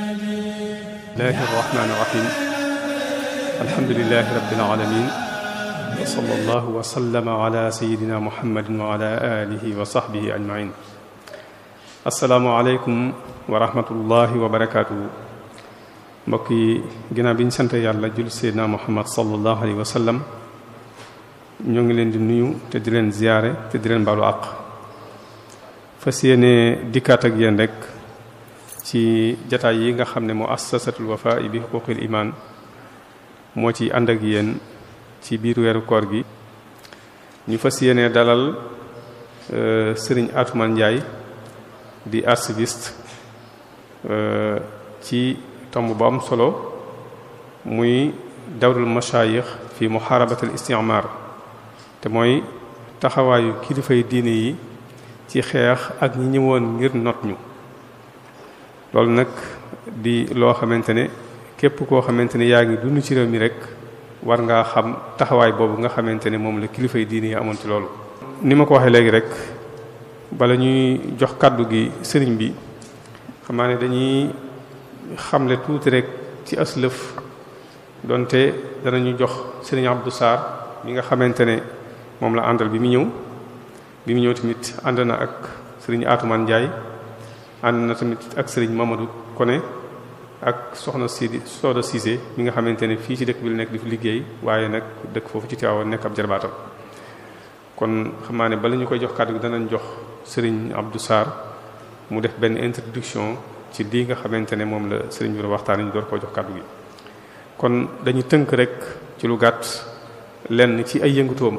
bismillahi irrahmani irrahim alhamdulilahi rabbil alamin wa sallallahu wa sallama ala sayidina muhammadin wa ala alihi wa sahbihi ajmain assalaamu aleykum wa rahmatullahi wa barakatuhu mbokk yi ginnaaw bi ñu sant yàlla jul sayidina muhammad sallallahu alayhi wa sallam ñoo ngi leen di nuyu te di leen ziyaare te di leen baalu àq fas yéene dikkaat ak yéen rek ci jataay yi nga xam ne muassasatul Wafa bi huquqil iman moo ci ànd ak yéen ci biir weeru koor gi ñu fas yéene dalal sëriñ Atoumane Ndiaye di archiviste ci tomb bu am solo muy dawrul mashayikh fi muharabatul istimar te mooy taxawaayu kilifay diine yi ci xeex ak ñi ñëwoon ngir not ñu loolu nag di loo xamante ne képp koo xamante ne yaa ngi dund ci réew mi rek war ngaa xam taxawaay boobu nga xamante ne moom la kilifay diine yi amoon ci loolu. ni ma ko waxee léegi rek bala ñuy jox kàddu gi sëriñ bi xam naa ne dañuy xamle tuuti rek ci aslëf donte danañu jox sëriñ Abdou Sarr mi nga xamante ne moom la àndal bi mu ñëw tamit ànd na ak sëriñ Atoumane Ndiaye. ànd na tamit ak sëriñ Mamadou Koné ak soxna Soda Cissé mi nga xamante ne fii ci dëkk bi la nekk di fi liggéey waaye nag dëkk foofu ci Tivaouane nekk ab jarbaatam kon xam naa ne bala ñu koy jox kàddu gi danañ jox sëriñ Abdou Sarr mu def benn introduction ci lii nga xamante ne moom la sëriñ bi waxtaan ñu door koo jox kàddu gi kon dañuy tënk rek ci lu gàtt lenn ci ay yëngutoom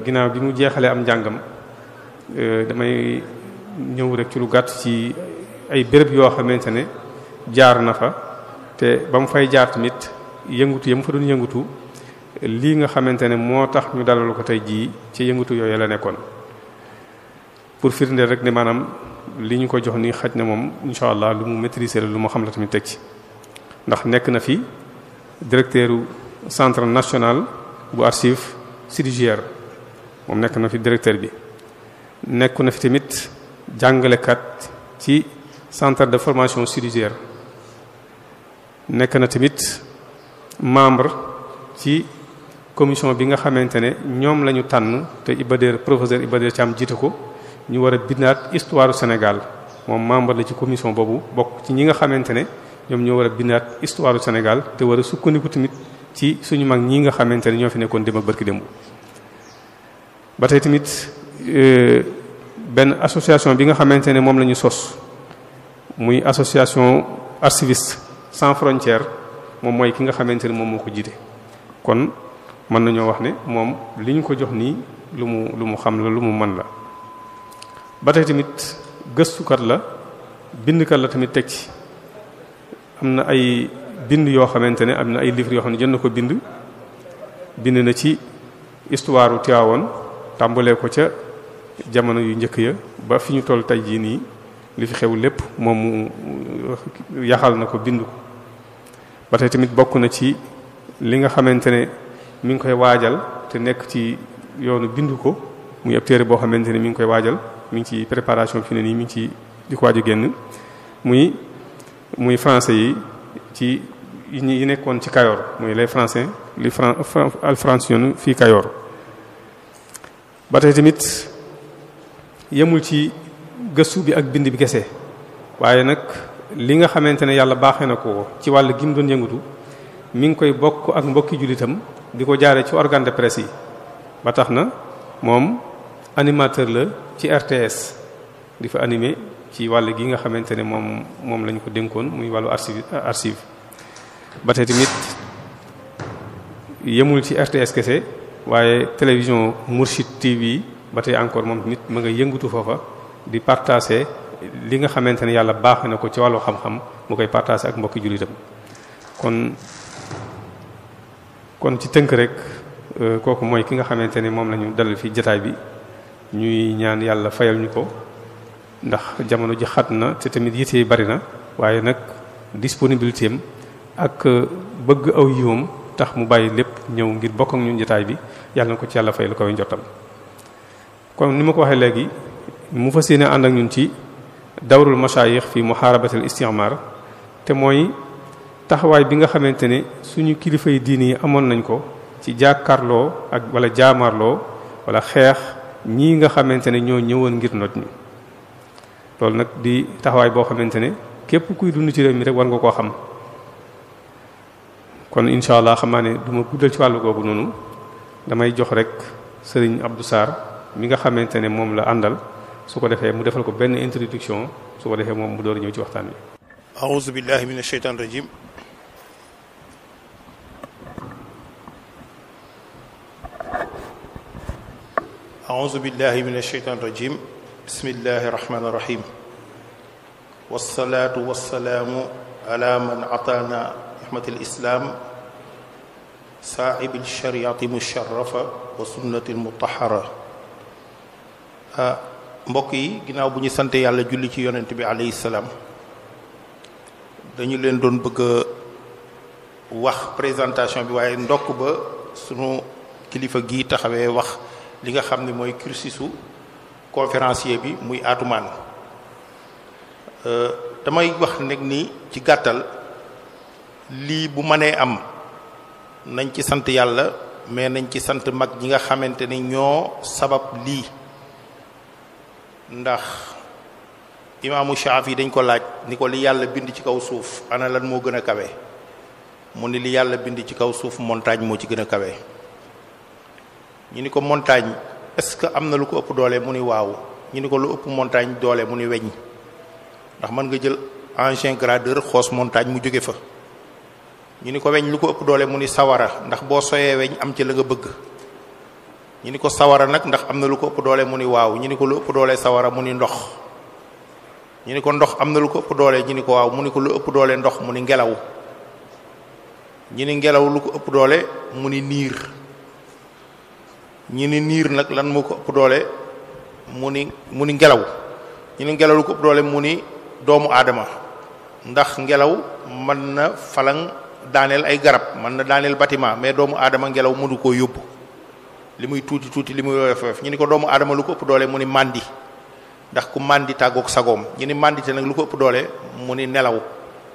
ginnaaw bi mu jeexalee am njàngam damay ñëw rek ci lu gàtt ci ay béréb yoo xamante ne jaar na fa te ba mu fay jaar tamit yëngutu ya mu fa doon yëngutu lii nga xamante ne moo tax ñu dalalu ko tey jii ci yëngutu yooyu la nekkoon pour firndeel rek ne maanaam li ñu ko jox ni xaj na moom incha allah lu mu maîtriser la lu mu xam la tamit teg ci ndax nekk na fi directeur centre national bu archive judiciaire moom nekk na fi directeur bi nekk na fi tamit jàngalekat ci centre de formation judiciaire nekk na tamit membre ci commission bi nga xamante ne ñoom la ñu tànn te professeur Iba Der Thiam jiite ko ñu war a bindaat histoire du Sénégal moom membre la ci commission boobu bokk ci ñi nga xamante ne ñoom ñoo war a bindaat histoire du Sénégal te war a sukkandiku tamit ci suñu mag ñi nga xamante ne ñoo fi nekkoon dem ak barki démb ba tey tamit benn association bi nga xamante ne moom la ñu sos muy association archiviste sans frontières moom mooy ki nga xamante ne moom moo ko jiite kon mën nañoo wax ne moom li ñu ko jox nii lu mu xam la lu mu mën la ba tey tamit gëstukat la bindkat la tamit teg ci am na ay bind yoo xamante ne am na ay livres yoo xam ne jot na ko bind na ci histoire u Tivaouane tàmbalee ko ca jamono yu njëkk ya ba fi ñu toll tey jii nii li fi xew lépp moom mu yaxal na ko bind ko ba tey tamit bokk na ci li nga xamante ne mi ngi koy waajal te nekk ci yoonu bind ko muy ab téere boo xamante ne mi ngi koy waajal mi ngi ci préparation fi ne nii mi ngi ci di ko waaju génn muy français yi ci yi nekkoon ci Kayor muy les français li alfrançiyone fii Kayor ba tey tamit yemul ci gëstu bi ak bind bi kese waaye nag li nga xamante ne yàlla baaxee na ko ci wàll gi mu doon yëngatu mi ngi koy bokk ak mbokki jullitam di ko jaaree ci organe de presse yi ba tax na moom animateur la ci RTS di fa animé ci wàll gi nga xamante ne moom lañu ko dénkoon muy wàllu archive ba tey tamit yemul ci RTS kese waaye télévision Mourchid TV ba tey encore moom nit ma nga yëngatu foofa di partager li nga xamante ne yàlla baax na ko ci wàllu xam-xam mu koy partager ak mbokki jullitam kon ci tënk rek kooku mooy ki nga xamante ne moom la ñu dalal fi jotaay bi ñuy ñaan yàlla fayal ñu ko ndax jamono ji xat na te tamit yite bari na waaye nag disponibilité am ak bëgg aw yiwam tax mu bàyyi lépp ñëw ngir bokk ak ñun jotaay bi yàlla na ko ci yàlla fay lu koy njottam. kon ni ma ko waxee léegi mu fas yéene ànd ak ñun ci dawrul mashayikh fi muharabatil istimar te mooy taxawaay bi nga xamante ne suñu kilifa yi diini yi amoon nañ ko ci jàkkaarloo ak wala jaamarloo wala xeex ñii nga xamante ne ñoo ñëwoon ngir not ñu loolu nag di taxawaay boo xamante ne képp kuy dund ci réew mi rek war nga koo xam. kon incha allah xam naa ne du ma guddal ci wàllu googu noonu damay jox rek sëriñ Abdou Sarr mi nga xamante ne moom la àndal su ko defee mu defal ko benn introduction su ko defee moom mu door ñëw ci waxtaan wi. a'uuzu billahi minash shaytaanir rajiim. a'uuzu billahi minash shaytaanir rajiim. bismillahir rahmaanir rahiim. wassalaatu wassalaamu ala man ataana rahmatil islaam saa'ibil shariati musharrafa wa sunnatil mutahhara. mbokk yi ginnaaw bu ñu sant yàlla julli ci yonent bi alayhi salaam dañu leen doon bëgg a wax présentation bi waaye ndokk ba sunu kilifa gi taxawee wax li nga xam ne mooy cursusu conférencier bi muy Atoumane. damay wax nag ni ci gàttal lii bu mënee am nañ ci sant yàlla mais nañ ci sant mag ñi nga xamante ni ñoo sabab lii. ndax imaamu Shaafi dañ ko laaj ni ko li yàlla bind ci kaw suuf ana lan moo gën a kawe mu ni li yàlla bind ci kaw suuf montagne moo ci gën a kawe. ñu ni ko montagne est-ce que am na lu ko ëpp doole mu ni waaw ñu ni ko lu ëpp montagne doole mu ni weñ ndax mën nga jël engin gradeur xoos montagne mu jóge fa. ñu ni ko weñ lu ko ëpp doole mu ni sawara ndax boo soyee weñ am ci la nga bëgg. ñu ni ko sawara nag ndax am na lu ko ëpp doole mu ni waaw ñu ni ko lu ëpp doole sawara mu ni ndox. ñu ni ko ndox am na lu ko ëpp doole ñu ni ko waaw mu ni ko lu ëpp doole ndox mu ni ngelaw. ñu ni ngelaw lu ko ëpp doole mu ni niir. ñu ni niir nag lan moo ko ëpp doole mu ni ngelaw. ñu ni ngelaw lu ko ëpp doole mu ni doomu aadama ndax ngelaw mën na falang daaneel ay garab mën na daaneel bâtiment mais doomu aadama ngelaw mënu koo yóbbu. li muy tuuti tuuti li muy woyof ñu ni ko doomu aadama lu ko ëpp doole mu ni màndi ndax ku màndi tàggoog sagoom ñu ni màndite nag lu ko ëpp doole mu ni nelaw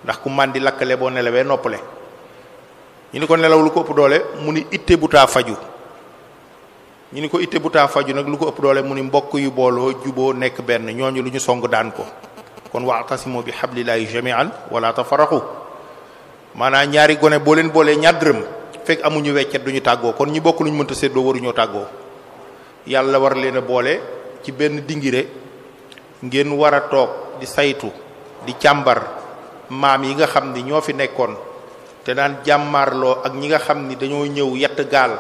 ndax ku màndi lakkale boo nelawee noppale. ñu ni ko nelaw lu ko ëpp doole mu ni itte bu taa faju. ñu ni ko itte bu taa faju nag lu ko ëpp doole mu ni mbokk yu booloo juboo nekk benn ñooñu lu ñu song daan ko. kon wa'tasimu bi hablillahi jami'an wala tafarraqu maanaam ñaari gone boo leen boolee ñaar dërëm fekk amuñu weccet duñu tàggoo kon ñi bokk luñu mënta séddoo waruñoo tàggoo. yàlla war leen a boole ci benn dingire ngeen war a toog di saytu di càmbar maam yi nga xam ni ñoo fi nekkoon te daan jàmmaarloo ak ñi nga xam ni dañoo ñëw yett gaal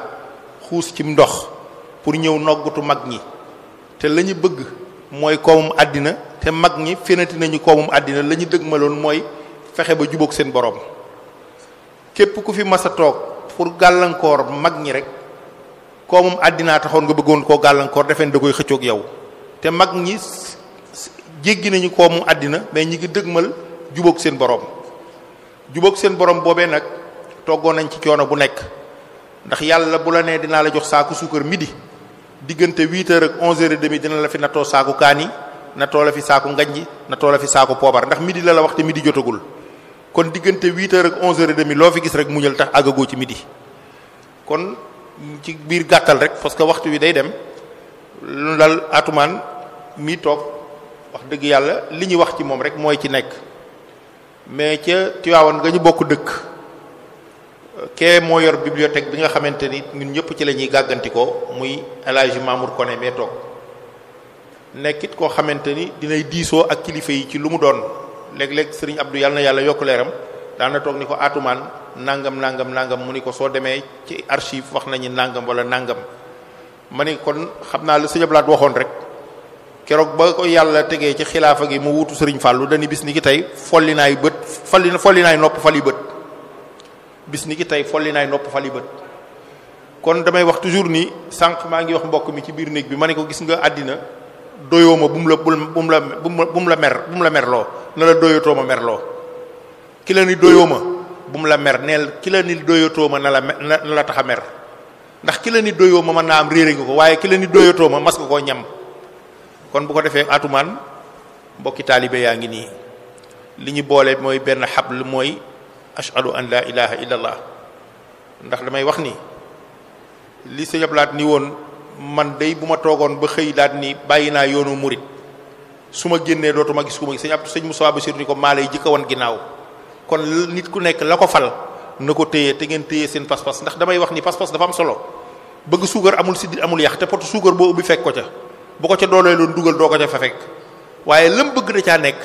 xuus ci ndox pour ñëw noggutu mag ñi te la ñu bëgg mooy koomum àddina te mag ñi fenati nañu koomum àddina la ñu dëgmaloon mooy fexe ba jubóog seen borom. képp ku fi mas a toog pour gàllankoor mag ñi rek koomum àddinaa taxoon nga bëggoon koo gàllankoor defeen da koy xëccoog yow te mag ñi jéggi nañu koomum àddina mais ñi ngi dëgmal jubóog seen borom. jubóog seen borom boobee nag toggoon nañ ci coono bu nekk ndax yàlla bu la nee dinaa la jox saaku suukar midi diggante 8h ak 11h30 dina la fi nattoo saaku kaani nattoo la fi saaku ngañji nattoo la fi saaku poobar ndax midi la wax te midi jotagul. kon diggante 8h ak 11h30 loo fi gis rek muñal tax àggagoo ci midi kon ci biir gàttal rek parce que waxtu wi day dem lu dal Atoumane mi toog wax dëgg yàlla li ñuy wax ci moom rek mooy ci nekk mais ca Tivaouane nga ñu bokk dëkk kee moo yor bibliothèque bi nga xamante ni ñun ñëpp ci la ñuy gàggantikoo muy El Hadji Mamour Koné mee toog nekkit koo xamante ni dinay diisoo ak kilifa yi ci lu mu doon. léeg-léeg sëriñ Abdou yàlla na yàlla yokk leeram daana toog ni ko Atoumane nangam mu ni ko soo demee ci archive wax nañu nangam wala nangam ma ni kon xam naa la sëñ Ablaat waxoon rek keroog ba ko yàlla tegee ci xilaafa gi mu wutu sëriñ Fallou dañuy bis ni ki tey folli naay bët folli naay nopp fali bët bis ni ki tey folli naay nopp fali bët kon damay wax toujours ni sànq maa ngi wax mbokk mi ci biir néeg bi ma ne ko gis nga àddina doyoo ma bu mu la merloo na la doyatoo ma merloo ki la ni doyoo ma bu mu la mer neel ki la ni doyatoo ma na la tax a mer ndax ki la ni doyoo ma mën naa am réere nga ko waaye ki la ni doyatoo ma mas nga koo ñam. kon bu ko defee atumaan mbokki taalibe yaa ngi nii li ñu boole mooy benn xabl mooy ashhadu an la ilaha illallah ndax damay wax ni li sëñ Ablaat ni woon man day bu ma toogoon ba xëy daal ni bàyyi naa yoonu murit su ma génnee dootuma gis ku ma gis sëñ Moussa Bassirou ni ko maa lay jëkka wan ginnaaw kon nit ku nekk la ko fal na ko téye te ngeen téye seen pas-pas ndax damay wax ni pas-pas dafa am solo bëgg suukar amul siddi amul yax te pot suukar boo ubbi fekk ko ca bu ko ca doolee loon dugal doo ko ca fa fekk waaye lam bëgg da caa nekk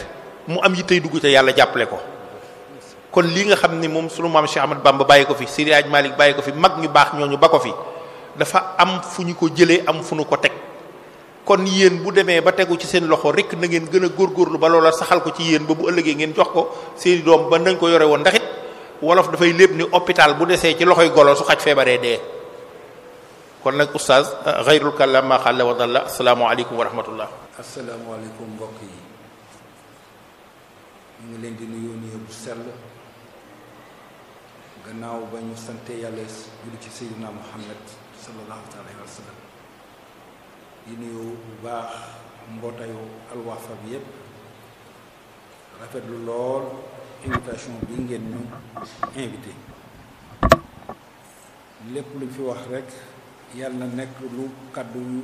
mu am yittey dugg ca yàlla jàppale ko. kon lii nga xam ni moom sunu maam Cheikh Ahmad Bamba bàyyi ko fi Seydi Hadj Malick bàyyi ko fi mag ñu baax ñooñu ba ko fi dafa am fu ñu ko jëlee am fu ñu ko teg kon yéen bu demee ba tegu ci seen loxo rek na ngeen gën a góorgóorlu ba loola saxal ko ci yéen ba bu ëllëgee ngeen jox ko seeni doom ba nañ ko yore woon ndax it wolof dafay lépp ni hôpital bu desee ci loxoy golo su xaj feebaree dee. kon nag oustaz xayrul kalam ma xalla wa dalla asalaamaaleykum wa rahmatullah. asalaamaaleykum mbokk yi ñu ngi leen di nuyoo nuyoo bu sell gannaaw ba ñu sante yàlla julli ci Seydina Muhammad sallallahu alayhi wa sallam di nuyu bu baax mbootayu alwafa bi yépp rafetlu lool invitation bi ngeen ñu invité lépp luñ fi wax rek yàlla nekk lu kàddu yu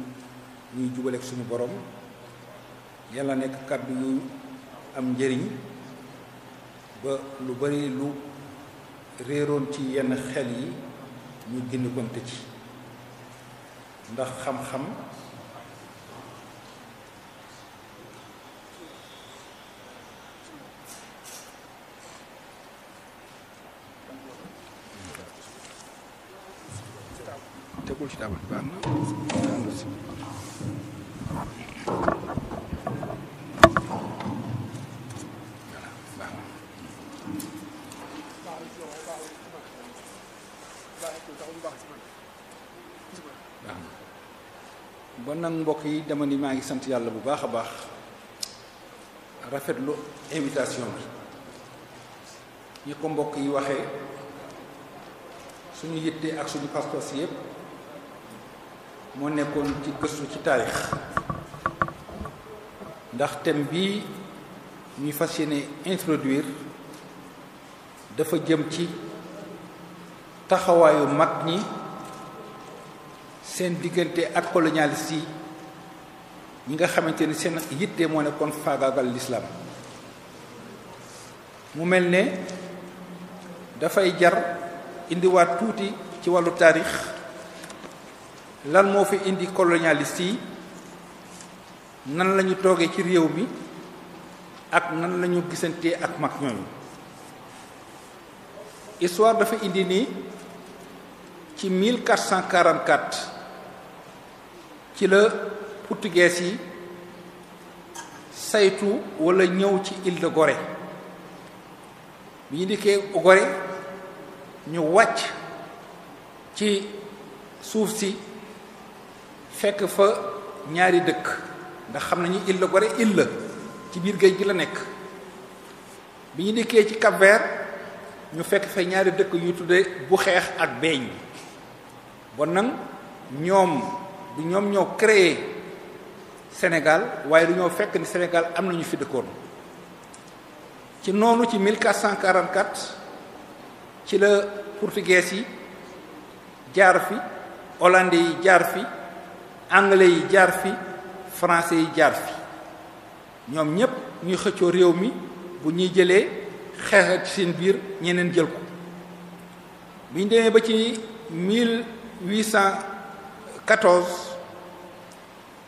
ñuy jubaleek suñu borom yàlla nekk kàddu yu am njëriñ ba lu bari lu réeroon ci yenn xel yi ñu génn konte ci ndax xam-xam tegul ci taabal baax na bon nag mbokk yi dama ni maa ngi sant yàlla bu baax a baax rafetlu invitation bi ñi ko mbokk yi waxee suñu yitte ak suñu pas-pas yépp moo nekkoon ci gëstu ci taarix ndax thème bii ñuy fas yéene introduire dafa jëm ci taxawaayu mag ñi seen diggante ak colonialiste yi ñi nga xamante ni seen yitte moo nekkoon faagaagal l'islam mu mel ne dafay jar indiwaat tuuti ci wàllu taarix lan moo fi indi colonialiste yi nan lañu toogee ci réew mi ak nan lañu gisantee ak mag ñooñu histoire dafa indi nii ci 1444 ci la portugais yi saytu wala ñëw ci île de Gorée bi ñu dikkee Gorée ñu wàcc ci suuf si fekk fa ñaari dëkk ndax xam nañu île de Gorée île la ci biir géej gi la nekk bi ñu dikkee ci Cap-Vert ñu fekk fa ñaari dëkk yu tudde bu xeex ak beeñ bon nag ñoom du ñoom ñoo créé Sénégal waaye du ñoo fekk ni Sénégal am nañu fi dëkkoon ci noonu ci 1444 ci la portugais yi jaar fi hollandais yi jaar fi anglais yi jaar fi français yi jaar fi ñoom ñépp ñuy xëccoo réew mi bu ñuy jëlee xeex ci seen biir ñeneen jël ko bi ñu demee ba ci 1814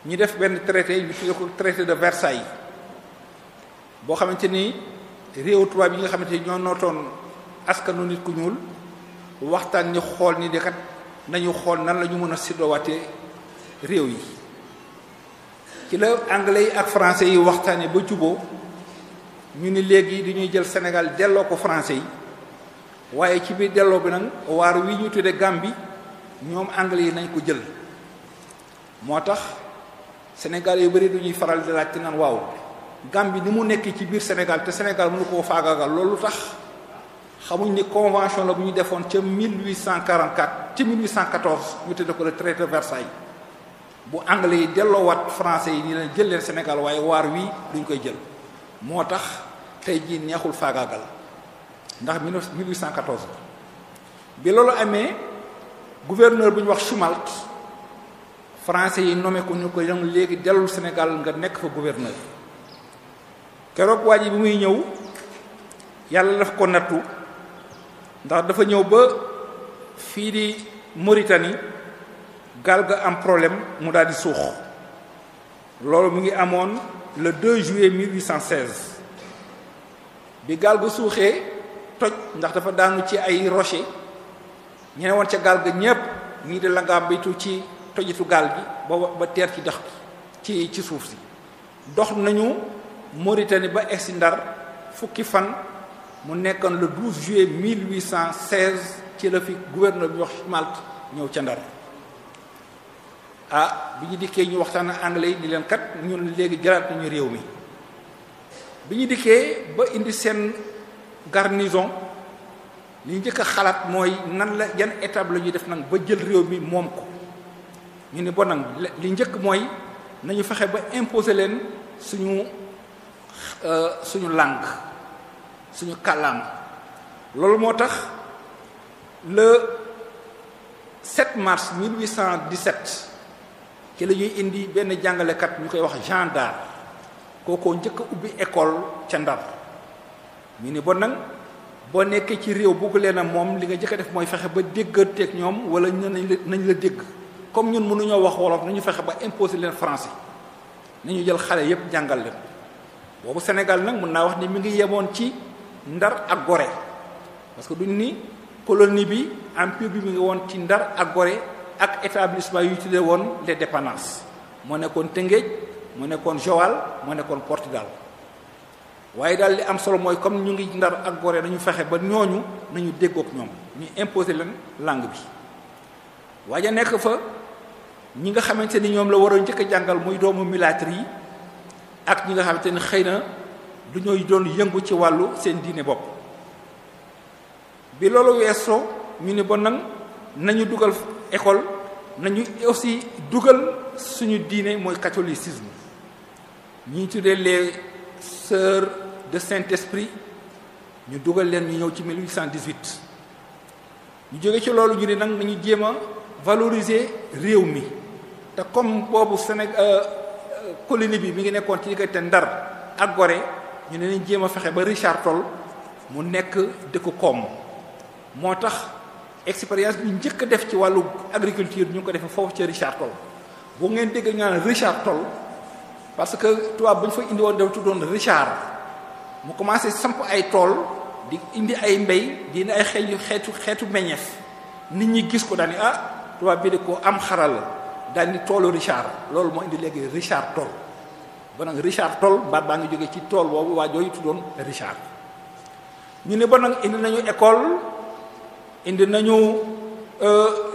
ñu def benn traité ñu tuddee ko traité de Versailles boo xamante ni réewu tubaab yi nga xamante ni ñoo nootoon askanu nit ku ñuul waxtaan ni xool ni dekat nañu xool nan la ñu mën a séddoowaatee réew yi ci la anglais yi ak français yi waxtaanee ba juboo ñu ni léegi dañuy jël Sénégal delloo ko français yi waaye ci biir delloo bi nag waar wi ñu tudde Gambie ñoom anglais yi nañ ko jël moo tax Sénégal yu bëri duñuy faral di laaj te naan waaw Gambie ni mu nekk ci biir Sénégal te Sénégal mënu koo faagaagal loolu tax xamuñ ni convention la bu ñu defoon ca 1844 ci 1814 ñu tudde ko le traité de Versailles bu anglais yi delloowaat français yi ni leen jël leen Sénégal waaye waar wii duñ koy jël moo tax tey jii neexul faagaagal ndax 1814 bi loolu amee gouverneur bu ñu wax Schumalt français yi nommé ko ñu ko yam léegi dellul Sénégal nga nekk fa gouverneur keroog waa ji bi muy ñëw yàlla daf ko nattu ndax dafa ñëw ba fii di Mauritanie gaal ga am problème mu daal di suux loolu mu ngi amoon le 2 juillet 1816 bi gaal ga suuxee toj ndax dafa daanu ci ay rocher ñene woon ca gaal ga ñépp ñii di la ngàmbitu ci tojitu gaal gi ba teer ci dox ci suuf si dox nañu Mauritanie ba egsi Ndar fukki fan mu nekkoon le 12 juillet 1816 ci la fi gouverneur bi wax Schumalt ñëw ca Ndar bi ñu dikkee ñu waxtaan ak anglais yi ni leen kat ñun léegi jëlaat nañu réew mi bi ñu dikkee ba indi seen garnison li njëkk a xalaat mooy nan la yan étape la ñuy def nag ba jël réew mi moom ko ñu ni bon nag li njëkk mooy nañu fexe ba imposer leen suñu langue suñu kàllaam loolu moo tax le 7 mars 1817 ci la ñuy indi benn jàngalekat ñu koy wax Jean Dard kookoo njëkk a ubbi école ca Ndar ñu ni bon nag boo nekkee ci réew bugg leen a moom li nga njëkk a def mooy fexe ba dégganteeg ñoom wala nañ la dégg comme ñun mënuñoo wax wolof nañu fexe ba imposer leen français nañu jël xale yépp jàngal leen boobu Sénégal nag mën naa wax ni mi ngi yemoon ci Ndar ak Gorée parce que duñ ni colonie bi empire bi mi ngi woon ci Ndar ak Gorée ak établissement yu tuddee woon les dépendances moo nekkoon Tëngéej moo nekkoon Joal moo nekkoon Portugal waaye daal li am solo mooy comme ñu ngi Ndar ak Gorée nañu fexe ba ñooñu nañu déggook ñoom ñu imposer leen langue bi waaye nekk fa ñi nga xamante ni ñoom la war a njëkk a jàngal muy doomu mulâtre yi ak ñi nga xamante ni xëy na du ñooy doon yëngu ci wàllu seen diine bopp bi loolu weesoo ñu ni bon nag nañu dugal école nañu aussi dugal suñu diine mooy catholicisme ñi tuddee les sœurs de Saint-Esprit ñu dugal leen ñu ñëw ci 1818 ñu jóge ci loolu ñu ni nag nañu jéem a valoriser réew mi te comme boobu Sénégal colonie bi mi ngi nekkoon ci diggante Ndar ak Gorée ñu ne nañ jéem a fexe ba Richard Toll mu nekk dëkku koom moo tax expérience bi njëkk a def ci wàllu agriculture ñu ngi ko defee foofu ci Richard Toll boo ngeen dégg ñu naan Richard Toll parce que tubaab bu ñu fa indi woon dafa tuddoon Richard mu commencé samp ay tool di indi ay mbéy di indi ay xeetu meññeef nit ñi gis ko daal ni tubaab bi de ko am xaral daal ni toolu Richard loolu moo indi léegi Richard Toll ba nag Richard Toll baat baa ngi jógee ci tool boobu waa jooju tuddoon Richard ñu ne ba nag indi nañu école indi nañu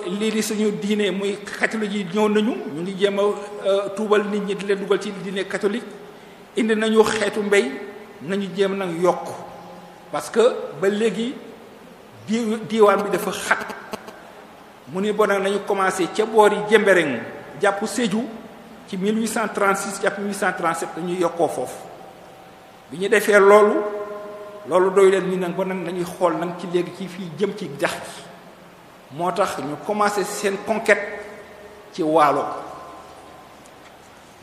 lii di suñu diine muy catholique yi ñëw nañu ñu ngi jéem a tuubal nit ñi di leen dugal ci diine catholique indi nañu xeetu mbéy nañu jéem nag yokk parce que ba léegi diiwaan bi dafa xat mu ni bon nag nañu commencé ca boor yi Jembereng jàpp Sédhiou ci 1836 jàpp 1837 dañuy yokkoo foofu bi ñu defee loolu doy leen ñu nag ba nag nañuy xool nag ci léegi ci fii jëm ci jax gi moo tax ñu commencé seen conquête ci Waalo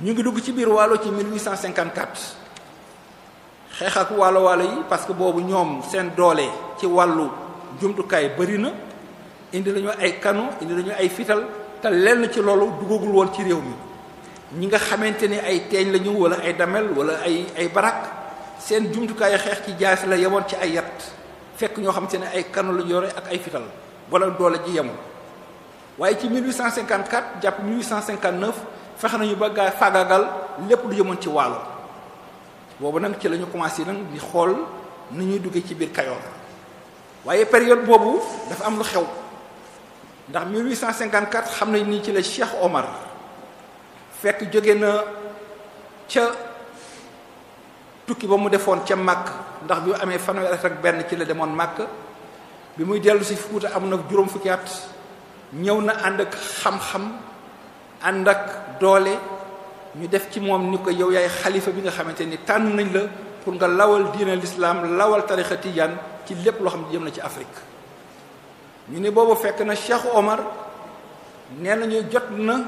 ñu ngi dugg ci biir Waalo ci 1854 xeex ak waalo yi parce que boobu ñoom seen doole ci wàllu jumtukaay bari na indi nañu ay canon indi nañu ay fital te lenn ci loolu duggagul woon ci réew mi ñi nga xamante ni ay teeñ lañu wala ay damel wala ay barak seen jumtukaayu xeex ci jaasi la yemoon ci ay yat fekk ñoo xamante ne ay canon lañu yore ak ay fital wala doole ji yemul waaye ci 1854 jàpp 1859 fexe nañu ba gaa faagaagal lépp lu yemoon ci waalo boobu nag ci la ñu commencé nag di xool ni ñuy duggee ci biir Kayoor waaye période boobu dafa am lu xew ndax 1854 xam nañ ni ci la Cheikh Omar fekk jóge na ca tukki ba mu defoon ca Màkk, ndax bi mu amee fanweeri at ak benn ci la demoon Màkk. bi muy dellu si Fuuta am na juróom fukki at, ñëw na ànd ak xam-xam ànd ak doole. ñu def ci moom ni ko yow yaay xalifa bi nga xamante ni tànn nañ la pour nga lawal diina l'islam, lawal tarixa tijaan ci lépp loo xam ne jëm na ci Afrique. ñu ne boobu fekk na Cheikh Omar nee nañu jot na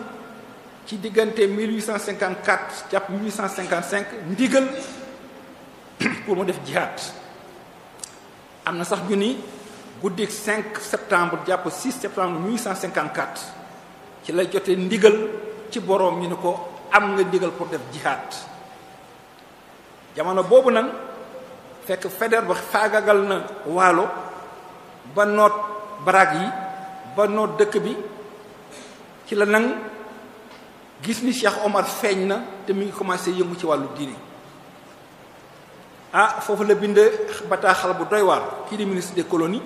ci diggante 1854 jàpp 1855 ndigal pour mu def jihad. am na sax ñu ni guddik 5 septembre jàpp 6 septembre 1854 ci la jotee ndigal ci boroom ñu ne ko am nga ndigal pour def jihad. jamono boobu nag fekk Faidherbe ba faagagal na Waalo ba noot baraag yi ba noot dëkk bi, ci la nag gis ni Cheikh Omar feeñ na te mi ngi commencé yëngu ci wàllu diine. foofu la bind bataaxal bu doy waar kii di ministre des colonies,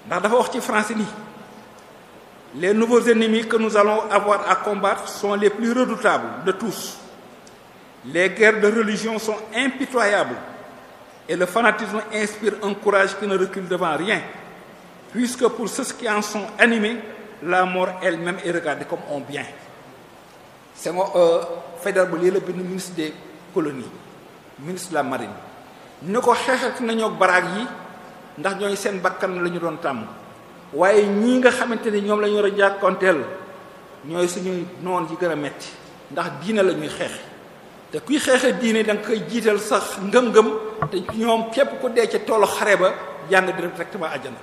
ndax dafa wax ci français ni les nouveaux ennemis que nous allons avoir à combattre sont les plus redoutables de tous. Les guerres de religion sont impitoyables et le fanatisme inspire un courage qui ne recule devant rien, puisque pour ceux qui en sont animés, la mort elle-même est regardée comme un bien. C'est Faidherbe lii la bind ministre des colonies, ministre de la marine. ni ko xeexat nañoo ak baraag yi ndax ñooy seen bakkan la ñu doon tàmm, waaye ñii nga xamante ni ñoom la ñu war a jàkkoonteel ñooy suñuy noon yi gën a metti, ndax diine la ñuy xeex. te kuy xeexe diine da nga koy jiital sax ngëm-ngëm, te ñoom képp ku dee ca toolu xare ba jàng directement àjjana.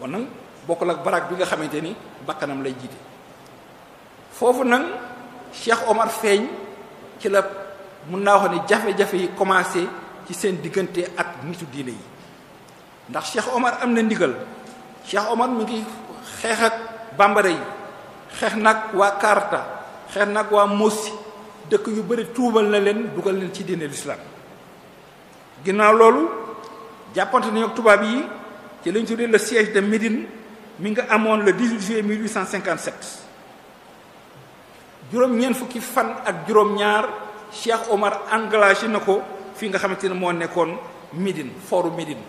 bon nag bokkul ak baraag bi nga xamante ni bakkanam lay jiite. foofu nag Cheikh Omar feeñ ci la mun naa wax ne jafe-jafe yi commencé ci seen diggante ak nitu diine yi, ndax Cheikh Omar am na ndigal. Cheikh Omar mi ngi xeex ak bambara yi, xeex nag waa Karta, xeex nag waa Mossi, dëkk yu bëri tuubal na leen dugal leen ci diine l'islam. ginnaaw loolu jàppante nañu ak tubaab yi ci lañ tuddee le siège de Médine, mi nga amoon le 18 juillet 1857. juróom-ñeent fukki fan ak juróom-ñaar Cheikh Omar engagé na ko fi nga xamante ne moo nekkoon Médine, fooru Médine.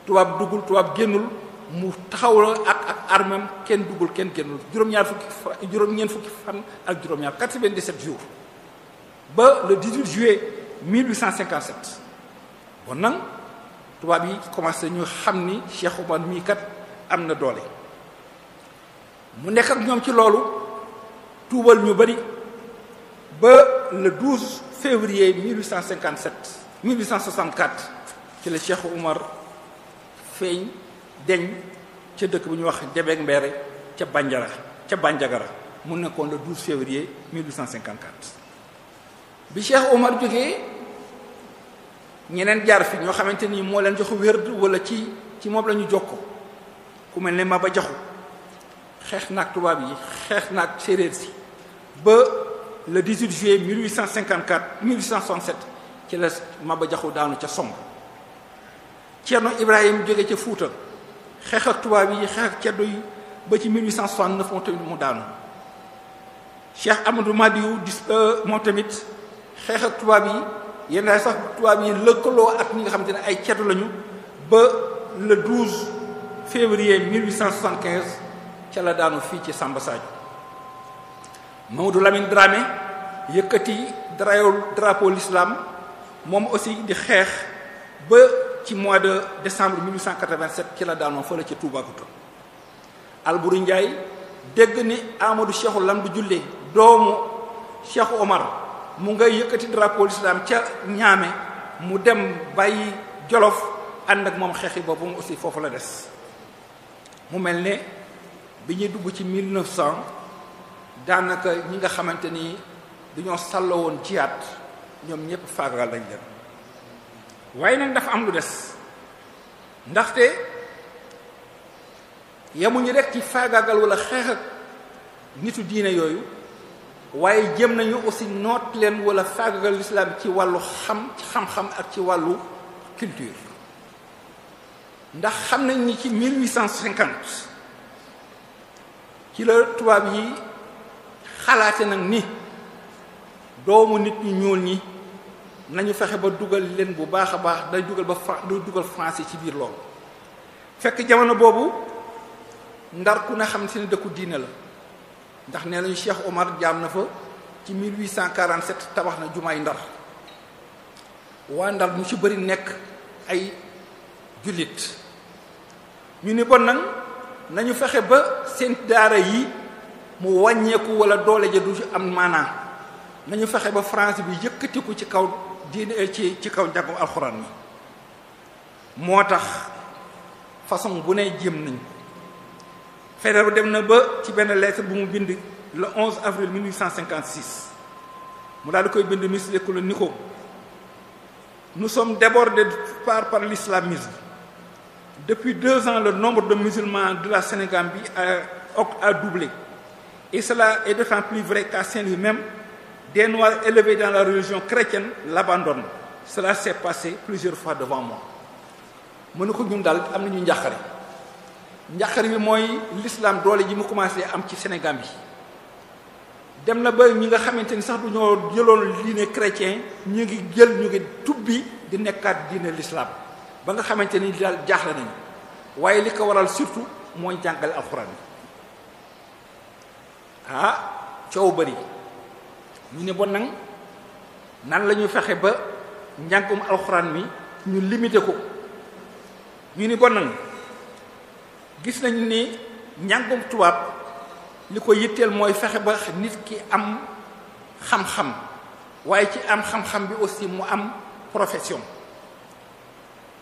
tubaab duggul, tubaab génnul, mu taxaw la ak armem, kenn duggul kenn génnul. juróom-ñeent fukki fan ak juróom-ñaar 97 jours ba le 18 juillet 1857. bon nag tubaab yi commencé ñu xam ni Cheikh Omar mii kat am na doole. mu nekk ak ñoom ci loolu tuubal ñu bari ba le 12 février 1864 ci la Cheikh Omar feeñ deñ ca dëkk bu ñuy wax Debeek Mbere ca Bandiagara mu nekkoon le 12 février 1854. bi Cheikh Omar jógee ñeneen jaar fi ñoo xamante ni moo leen jox wérd wala ci moom la ñu jokko, ku mel ne Maba Jaxu xeex naag tubaab yi, xeex naag séeréer si ba le 18 juillet 1867 ci la Maba Jaxu daanu ca Somb. Ceerno Ibrahim jóge ca Fuuta xeex ak tubaab yi, xeex ak ceddo yi ba ci 1869 moom tamit mu daanu. Cheikh Amadou Madiou moom tamit xeex ak tubaab yi, yenn daay sax tubaab yi lëkkaloo ak ñi nga xamante ne ay ceddo lañu ba le 12 février 1875 ca la daanu fii ci Samba Sadio. Mamadou Lamine Dramé yëkkati drapeau l'islam moom aussi di xeex ba ci mois de décembre 1887 ci la daanoo fële ca Toubacouta. Alboury Ndiaye dégg ni Amadou Cheikhou Lamdou Julle doomu Cheikh Omar mu ngay yëkkati drapeau l'islam ca Ñaame, mu dem bàyyi Jolof ànd ak moom xeexi boobu mu aussi foofu la des. mu mel ne bi ñuy dugg ci 1900 daanaka ñi nga xamante ni dañoo sàlloo woon jiyaat ñoom ñëpp faagagal lañ leen. waaye nag dafa am lu des, ndaxte yemuñu rek ci faagaagal wala xeex ak nitu diine yooyu, waaye jëm nañu aussi noot leen wala faagaagal l'islam ci wàllu xam-xam ak ci wàllu culture. ndax xam nañ ni ci 1850 ci la tubaab yi xalaate nag ni doomu nit ñu ñuul ñi nañu fexe ba dugal leen bu baax a baax day dugal ba dugal français ci biir loolu. fekk jamono boobu Ndar ku ne xam si ne dëkku diine la ndax nee nañu Cheikh Omar jaam na fa ci 1847 tabax na jumaay Ndar waa Ndar ñu ci bëri nekk ay jullit ñu ni bon nag nañu fexe ba seen daara yi mu wàññeeku wala doole ja du am maanaa nañu fexe ba France bi yëkkatiku ci kaw diine ci kaw njàngum alxuraan mi moo tax façon bu ne jéem nañ Faidherbe dem na ba ci benn lettre bu mu bind le 11 avril 1856 mu daal di koy bind ministre de l'économie ni ko nous sommes débordés par l'islamisme. Depuis 2 ans, le nombre de musulmans de la Sénégambie a doublé. Et cela est d'autant plus vrai qu'à Saint-Louis même, des Noirs élevés dans la religion chrétienne l'abandonnent. Cela s'est passé plusieurs fois devant moi. mu ne ko ñun daal am nañu njàqare bi mooy l'islam doole ji mu commencé am ci Sénégambie dem na ba ñi nga xamante ni sax du ñoo jëloon diine chrétien ñu ngi tubbi di nekkaat diine l'islam ba nga xamante ni daal jaaxle nañu waaye li ko waral surtout mooy jàngale alxuraan bi coow bëri ñu ne bon nag nan la ñu fexe ba njàngum alxuraan mi ñu limité ko ñu ni bon nag gis nañu ni njàngum tubaab li ko yitteel mooy fexe ba nit ki am xam-xam waaye ci am xam-xam bi aussi mu am profession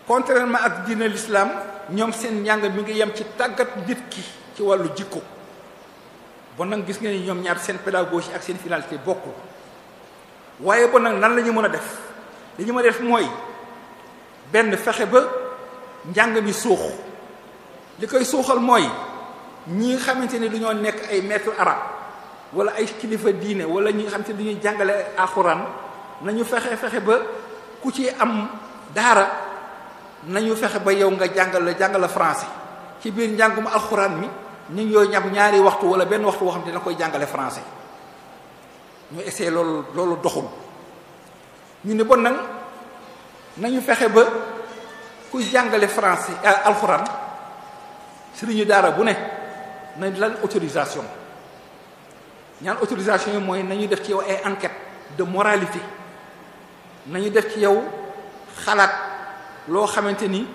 contrairement ak diine l'islam ñoom seen njàng mi ngi yem ci tàggat nit ki ci wàllu jikko bon nag gis nga ni ñoom ñaar seen pédagogie ak seen finalité bokkul waaye bon nag nan la ñu mën a def li ñu mën a def mooy benn fexe ba njàng mi suux li koy suuxal mooy ñi nga xamante ni dañoo nekk ay maître arabe wala ay kilifa diine wala ñi nga xamante ni dañuy jàngale alxuraan nañu fexe ba ku ci am daara nañu fexe ba yow nga jàngale français ci biir njàngum alxuraan mi ñu ngi ñam ñaari waxtu wala benn waxtu boo xam ne dina koy jàngale français ñu essayé loolu doxul ñu ne bon nag nañu fexe ba kuy jàngale français alxuraan sëriñu daara bu ne nañ lan autorisation ñaan autorisation yi mooy nañu def ci yow ay enquête de moralité nañu def ci yow xalaat loo xamante ni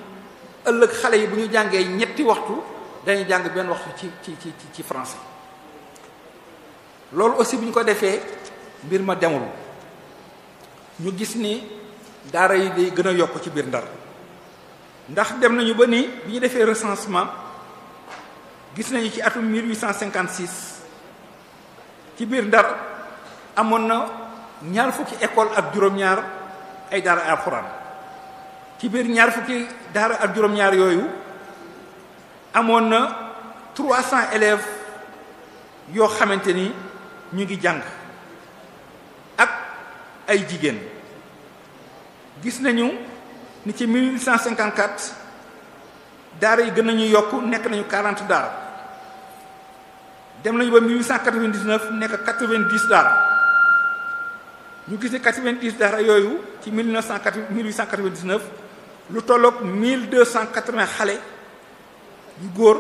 ëllëg xale yi bu ñu jàngee ñetti waxtu dañuy jàng benn waxtu ci français loolu aussi bu ñu ko defee mbir ma demul ñu gis ni daara yi day gën a yokk ci biir Ndar ndax dem nañu ba ni bi ñu defee recensement gis nañu ci atum 1856 ci biir Ndar amoon na ñaar fukki école ak juróom-ñaar ay daara alxuraan ci biir ñaar fukki daara ak juróom-ñaar yooyu amoon na 300 élèves yoo xamante ni ñu ngi jàng ak ay jigéen gis nañu ni ci 1854 daara yi gën nañu yokk nekk nañu 40 daara dem nañu ba 1899 nekk 90 daara ñu gis ne 90 daara yooyu ci 1899 lu tolloog 1280 xale yu góor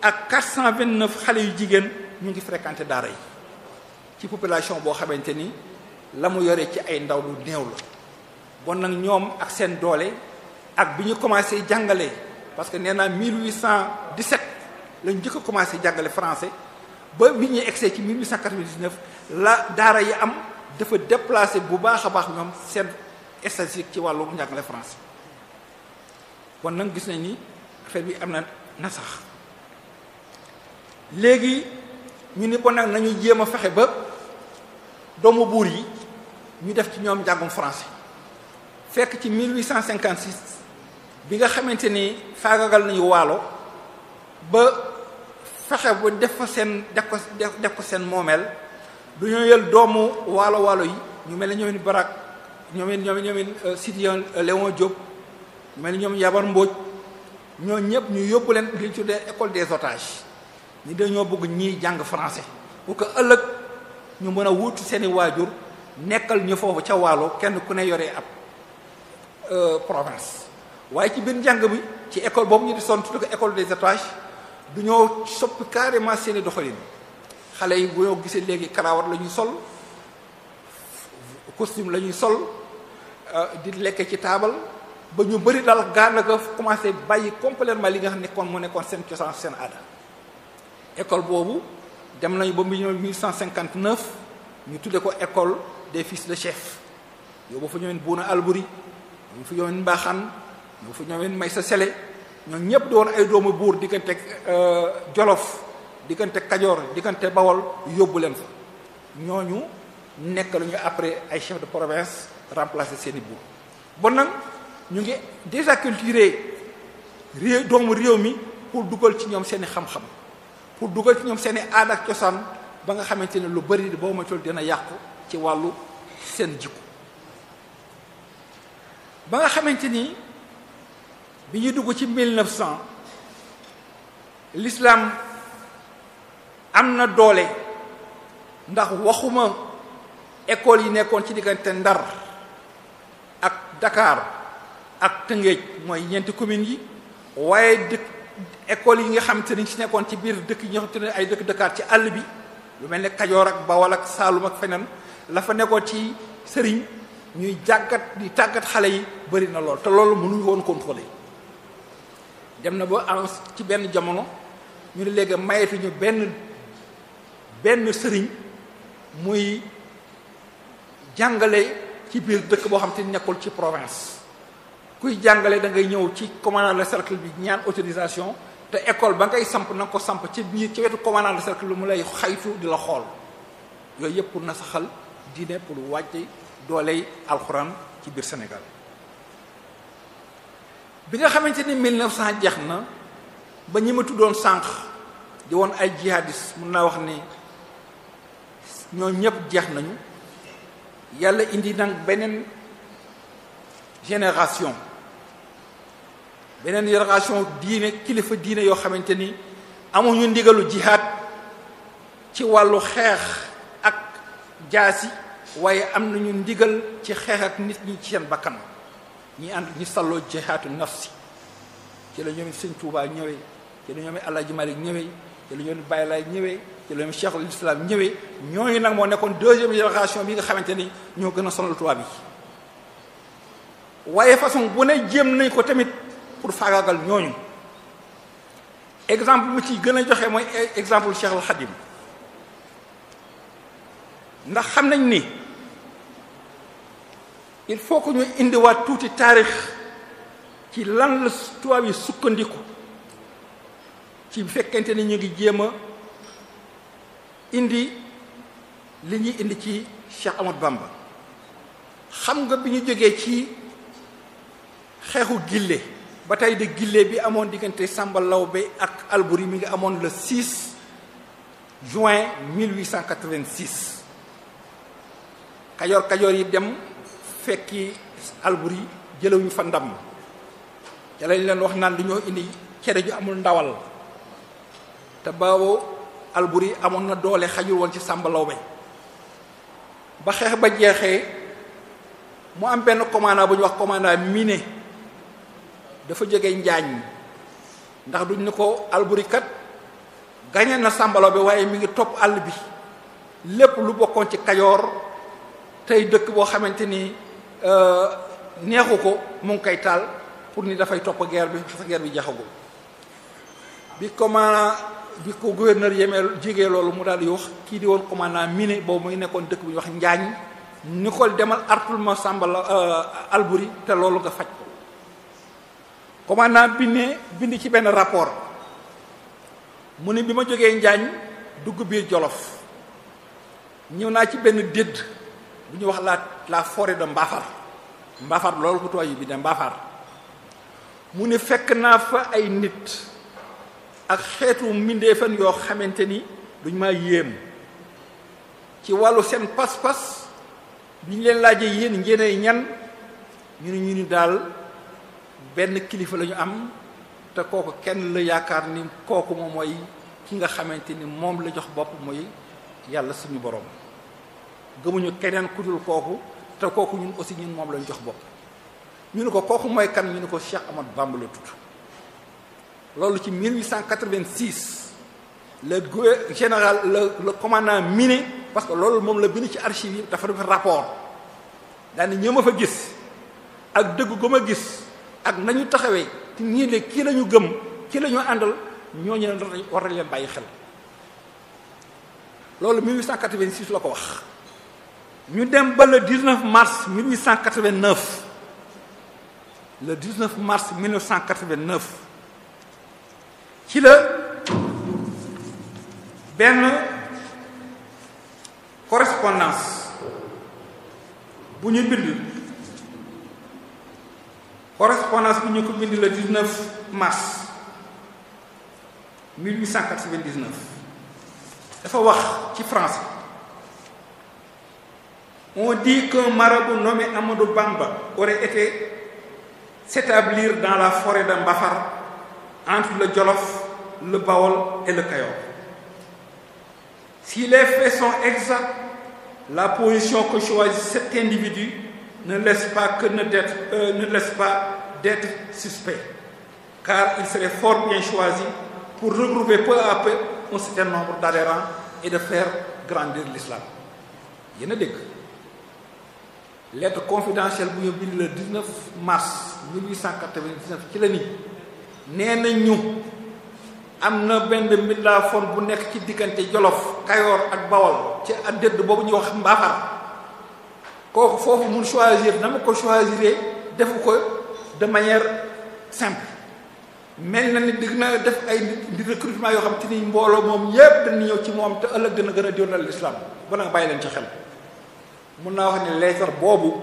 ak 429 xale yu jigéen ñu ngi fréquenté daara yi ci population boo xamante ni la mu yore ci ay ndaw lu néew la bon nag ñoom ak seen doole ak bi ñu commencé jàngale parce que nee naa 1817 lañu njëkk a commencé jàngale français ba bi ñuy egsee ci 1899 la daara yi am dafa déplacé bu baax a baax ñoom seen statistique ci wàllu njàngale français kon nag gis nañ ni affaire bi am na sax léegi ñu ni bon nag nañu jéem a fexe ba doomu buur yi ñu def ci ñoom njàngum français fekk ci 1856 bi nga xamante ni faagagal nañu waalo ba fexe ba def ko seen moomeel du ñoo yël doomu waalo yi ñu mel ne ñoom Barak ñoom Sidiya Léon Diop ñu mel ne ñoom Yabar Mbodj ñoo ñëpp ñu yóbbu leen li ñu tuddee école des otages ñi dañoo bëgg ñiy jàng français pour que ëllëg ñu mën a wuutu seeni waajur nekkal ñu foofu ca Waalo kenn ku ne yoree ab province waaye ci biir njàng bi ci école boobu ñu di son tudd ko école des étages du ñoo soppi carrément seeni doxalin xale yi bu ñoo gisee léegi karaawat la ñuy sol costume la ñuy sol di lekk ci taabal ba ñu bëri daal daanaka commencé bàyyi complètement li nga xam ne kon mu nekkoon seen cosaan seen aada école boobu dem nañu ba 1859 ñu tudde ko école des fils de chef yóbbu fa ñëween Buuna Alburi ñu fa ñëween Mbaaxaan ñu fa ñëween Maysa Sele ñoom ñëpp doon ay doomu buur diggante Jolof diggante Kajoor diggante Bawol yóbbu leen fa ñooñu nekk lu ñu après ay chef de province remplacer seeni buur bon nag ñu ngi désaculturé doomu réew mi pour dugal ci ñoom seeni xam-xam pour dugal ci ñoom seeni aada ak cosaan ba nga xamante ne lu bari boo ma toll dina yàqu ci wàllu seen jikko ba nga xamante ni bi ñu dugg ci 1900 l'islam am na doole ndax waxuma école yi nekkoon ci diggante Ndar ak Dakar ak Tëngéej mooy ñeenti communes yi waaye dëkk école yi nga xamante ni ci nekkoon ci biir dëkk yi nga xamante ne ay dëkkaat ci àll bi lu mel ne Kajoor ak Bawol ak Saalum ak feneen la fa nekkoon ci sëriñ ñuy di tàggat xale yi bari na lool te loolu mënuñu woon contrôler dem na ba ci benn jamono ñu ne léegi mayetuñu benn sëriñ muy jàngale ci biir dëkk boo xam te nekkul ci province kuy jàngale da ngay ñëw ci commandant de cercle bi ñaan autorisation te école ba ngay samp na nga ko samp ci biir ci wetu commandant de cercle bi mu lay xaytu di la xool yooyu yëpp pour na saxal diine pour wàcce dooley alxuraan ci biir Sénégal bi nga xamante ni 1900 jeex na ba ñi ma tuddoon sànq di woon ay jihadistes mun naa wax ni ñoo ñëpp jeex nañu yàlla indi nag beneen génération diine kilifa diine yoo xamante ni amuñu ndigalu jihaad ci wàllu xeex ak jaasi waaye am nañu ndigal ci xeex ak nit ñi ci seen bakkan ñi ànd ñi salloo jihaatu nafsi ci la ñoom Sëñ Tuubaa ñëwee ci la ñoom Alaaji Malik ñëwee ci la ñoom Baay Laay ñëwee ci la ñoom Cheikhul Islam ñëwee ñooñu nag moo nekkoon deuxième génération bi nga xamante ni ñoo gën a sonal tubaab yi waaye façon bu ne jéem nañ ko tamit pour faagaagal ñooñu exemple bu ci gën a joxe mooy exemple Cheikhul Khadim ndax xam nañ ni il faut que ñu indiwaat tuuti taarix ci lan la tubaab yi sukkandiku ci fekkente ni ñu ngi jéem a indi li ñuy indi ci Cheikh Ahmadou Bamba xam nga bi ñu jógee ci xeexu gille ba tey de gille bi amoon diggante Samba Lawbe ak Albouri mi ngi amoon le 6 juin 1886 kajoor yi dem fekki Albouri jëlewuñu fa ndam ca lañ leen wax naan du ñoo indi cere ju amul ndawal te boobu Albouri amoon na doole xajul woon ci Samba Lawbe ba xeex ba jeexee mu am benn commandant bu ñu wax commandant Miné dafa jóge Njaañ ndax duñ ne ko Albouri kat gañe na Samba Lawbe waaye mi ngi topp àll bi lépp lu bokkoon ci Kajoor tey dëkk boo xamante ni neexu ko mu ngi koy taal pour ni dafay topp guerre bi parce que guerre bi jeexagul bi ko gouverneur yemee jigee loolu mu daal di wax kii di woon commandant Miné boobu muy nekkoon dëkk bu ñuy wax Njaañ ni ko demal artul ma Samba Albouri te loolu nga faj ko commandant bind ci benn rapport mu ne bi ma jógee Njaañ dugg biir Jolof ñëw naa ci benn dédd bu ñuy wax la forêt de Mbafar loolu ko tuwaay bi de Mbafar mu ne fekk naa fa ay nit ak xeetu mbindeefan yoo xamante ni duñ maa yéem ci wàllu seen pas-pas bi ñu leen laajee yéen ngeenay ñan ñu ni daal benn kilifa la ñu am te kooku kenn la yaakaar ni kooku moom mooy ki nga xamante ni moom la jox bopp mooy yàlla suñu borom gëmuñu keneen ku dul kooku te kooku ñun aussi ñun moom lañ jox bopp. ñu ne ko kooku mooy kan ñu ne ko Cheikh Ahmadou Bamba la tudd loolu ci 1886 le général le commandant Mine parce que loolu moom la bind ci archive yi dafa def rapport daani ñoo ma fa gis ak dëgg gu ma gis ak nañu taxawee te ñii de kii lañu gëm kii la ñu àndal ñooñu war nañ leen bàyyi xel loolu 1886 la ko wax. ñu dem ba le 19 mars 1889 le 19 mars 1989 ci la benn correspondance bu ñu bind correspondance bu ñu ko bind le 19 mars 1899 dafa wax ci français. On dit qu'un marabout nommé Amadou Bamba aurait été s'établir dans la forêt de Mbafar entre le Jolof, le Baol et le Kayor. Si les faits sont exacts, la position que choisit cet individu ne laisse pas d'être suspect, car il serait fort bien choisi pour regrouper peu à peu un certain nombre d'adhérents et de faire grandir l'islam. Yéen a dégg lettre confidentielle bu ñu bind le 19 mars 1899 ci la ni nee na ñu am na benn mbindaafoon bu nekk ci diggante Jolof Kayoor ak Bawol ci ak dëdd boobu ñuy wax Mbaafar kooku foofu mun choisir na ma ko choisir defu ko de manière simple mel na ni dina def ay di recrutement yoo xam te ni mbooloo moom yépp dañu ñëw ci moom te ëllëg dina gën a diwnal l'islam ba nga bàyyi leen ci xel mun naa wax ne lettre boobu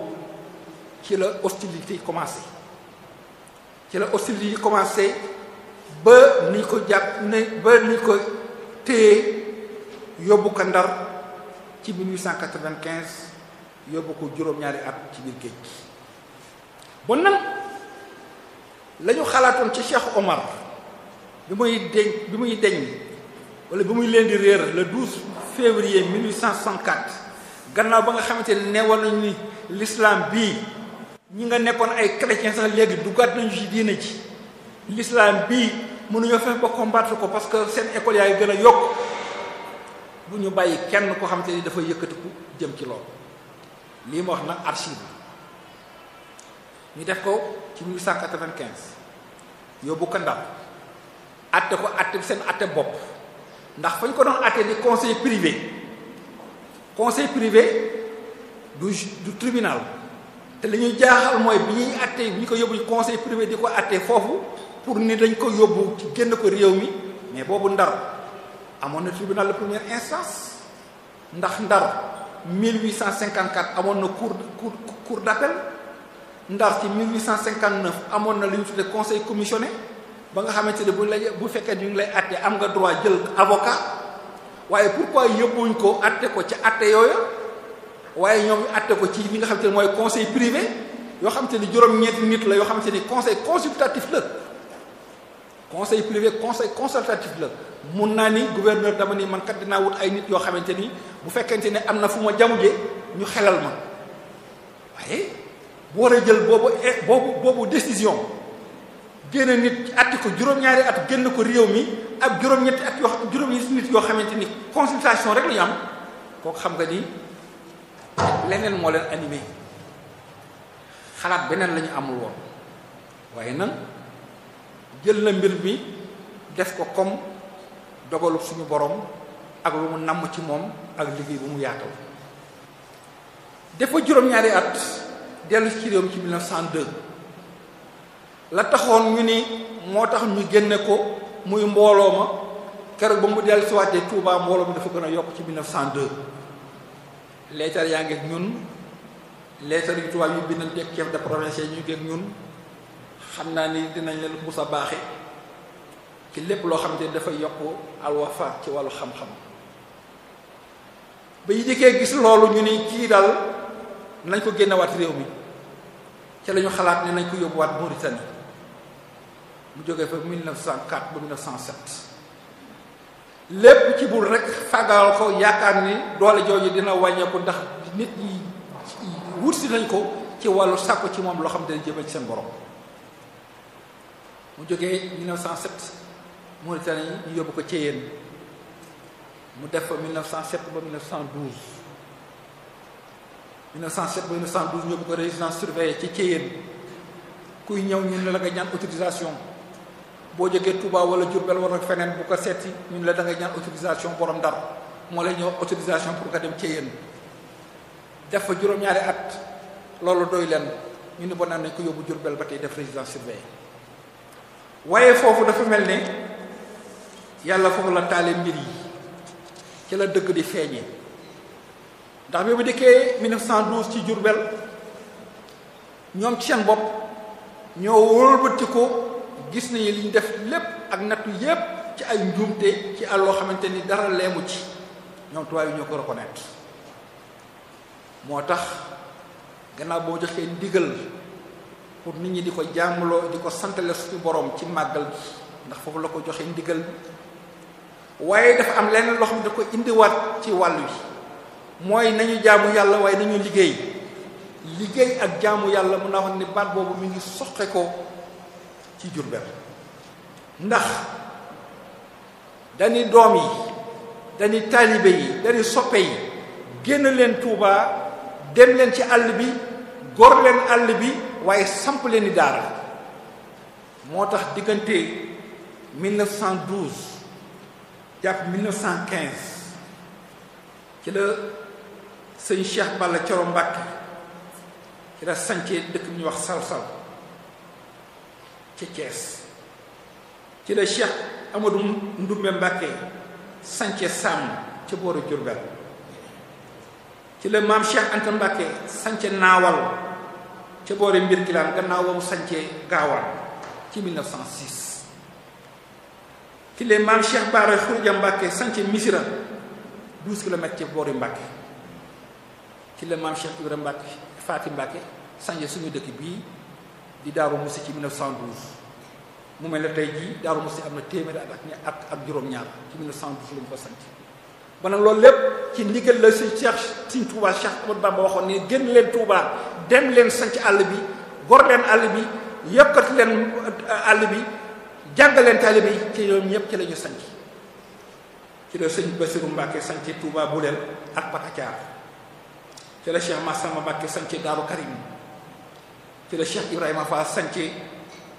ci la hostilité yi commencé ba ni ko jàpp ne ba ni ko téye yóbbu ko Ndar ci 1895 yóbbu ko juróom-ñaari at ci biir géej gi bon nag la ñu xalaatoon ci Cheikh Omar bi muy deñ wala bi muy leen di réer le 12 février 1864 gannaaw ba nga xamante ne newoon nañu ni l'islam bii ñi nga nekkoon ay chrétiens sax léegi duggaat nañu ci diine ji l'islam bii mënuñoo fexe ba combattre ko parce que seen école yaa ngi gën a yokk bu ñu bàyyi kenn koo xamante ni dafa yëkkatiku jëm ci loolu lii ma wax nag archive ñu def ko ci 1895 yóbbu ko Ndar atte ko atte seen atte bopp ndax fañ ko doon atte di conseil privé du tribunal te li ñuy jaaxal mooy bi ñuy atte bi ñu ko yóbbu conseil privé di ko atte foofu pour ni dañ ko yóbbu ci génn ko réew mi mais boobu Ndar amoon na tribunal de première instance ndax Ndar 1854 amoon na cour d'appel Ndar ci 1859 amoon na li ñu tuddee conseil commissionné ba nga xamante ne bu fekkee ñu ngi lay atte am nga droit jël avocat waaye pourquoi yóbbuñ ko atte ko ci atte yooyu waaye ñoom ñu atte ko ci li nga xamante ne mooy conseil privé yoo xamante ni juróom-ñeenti nit la yoo xamante ni conseil consultatif la conseil privé conseil consultatif la mun naa ni gouverneur dama ni man kat dinaa wut ay nit yoo xamante ni bu fekkente ne am na fu ma jamuje ñu xelal ma waaye bu war a jël boobu décision génne nit ci atti ko juróom-ñaari at génn ko réew mi ak juróom-ñetti at juróom-ñetti nit yoo xamante ni consultation rek la ñu am kooku xam nga ni leneen moo leen animé xalaat beneen la ñu amul woon waaye nag jël na mbir mi def ko comme dogalu suñu borom ak lu mu namm ci moom ak liggéey bu mu yaatal def fa juróom-ñaari at dellu ci réew mi ci 1902 la taxoon ñu ni moo tax ñu génne ko muy mbooloo ma keroog ba mu dellu si waatee Touba mbooloo mi dafa gën a yokk ci 1902 leetar yaa ngi ak ñun leetar yu tubaab yu bindanteeg chef de province yi ñu ngi ak ñun xam naa ni dinañ leen musa baaxe ci lépp loo xamante ni dafa yokk alwafa ci wàllu xam-xam ba ñu dikkee gis loolu ñu ni kii daal nañ ko génnewaat réew mi ci la ñu xalaat ne nañ ko yóbbuwaat Mauritanie mu jógee fa 1904 ba 1907 lépp ci bul rek fàggal ko yaakaar ni doole jooju dina wàññeeku ndax nit ñi wut si nañ ko ci wàllu sàkku ci moom loo xam ne dana jëmal ci seen borom. mu jógee 1907 Mauritanie ñu yóbbu ko Thiéyène mu def fa 1907 ba 1912 1907 ba 1912 ñu yóbbu ko résidence surveillée ci Thiéyène kuy ñëw ñun la nga ñaan autorisation boo jógee Touba wala Diourbel wala feneen bu ko seeti ñun la da nga ñaan autorisation borom Ndar moo lay ñëw autorisation pour nga dem Thiéyène def fa juróom-ñaari at loolu doy leen ñu ni ba naan nañ ko yóbbu Diourbel ba tey def résidence surveillée waaye foofu dafa mel ne yàlla foofu la taale mbir yi ci la dëgg di feeñee ndax bi mu dikkee 1912 ci Diourbel ñoom ci seen bopp ñoo wëlbati ko gis nañu li ñu def lépp ak nattu yépp ci ay njuumte ci àlloo xamante ni dara leemu ci ñoom tubaab yi ñoo ko reconnaître moo tax gannaaw boo joxee ndigal pour nit ñi di ko jaamuloo di ko santale suñu borom ci màggal gi ndax foofu la ko joxe ndigal bi waaye dafa am leneen loo xam ne da ko indiwaat ci wàll wi mooy nañu jaamu yàlla waaye nañu liggéey ak jaamu yàlla mun naa wax ni baat boobu mi ngi soxe ko ci Jurbel ndax dañuy doom yi dañuy taalibe yi dañuy soppe yi génn leen Tuubaa dem leen ci àll bi gor leen àll bi waaye samp leen ni daara moo tax diggante 1912 jàpp 1915 ci la sëñ Cheikh Balla Coro Mbàkke ci la sancee dëkk bi ñuy wax Salsal ci Thiès ci la Cheikh Amadou Ndumbe Mbàkke sancee Sàmm ci booru Jurbel ci la maam Cheikh Anta Mbàkke sance Naawal ca boori mbir kilaan gannaaw ba mu sancee Gaawaan ci 1906 ci la maam Cheikh Baara Xuruja Mbàkke sance Misira 12 kilomètres ci boori Mbàkke ci la maam Cheikh Ibra Mbàkke Faati Mbàkke sance suñu dëkk bii di Daaru Musi ci 1912 mu mel ne tey jii Daaru Musi am na téeméeri ak juróom-ñaar ci 1912 la mu ko sanc ba nag loolu lépp ci ndigal la si Sëñ Tuubaa Cheikh Ahmadou Bamba waxoon ne génn leen Tuubaa dem leen sanc àll bi gor leen àll bi yëkkati leen àll bi jàngal leen taalibe yi ci ñoom ñëpp ci la ñu sanc ci la sëñ Basiru Mbàkke sanc Tuubaa Buleel ak Bakacaar ci la Cheikh Massamba Mbàkke sanc Daaru Karim ci la Cheikh Ibrahima Fall sanc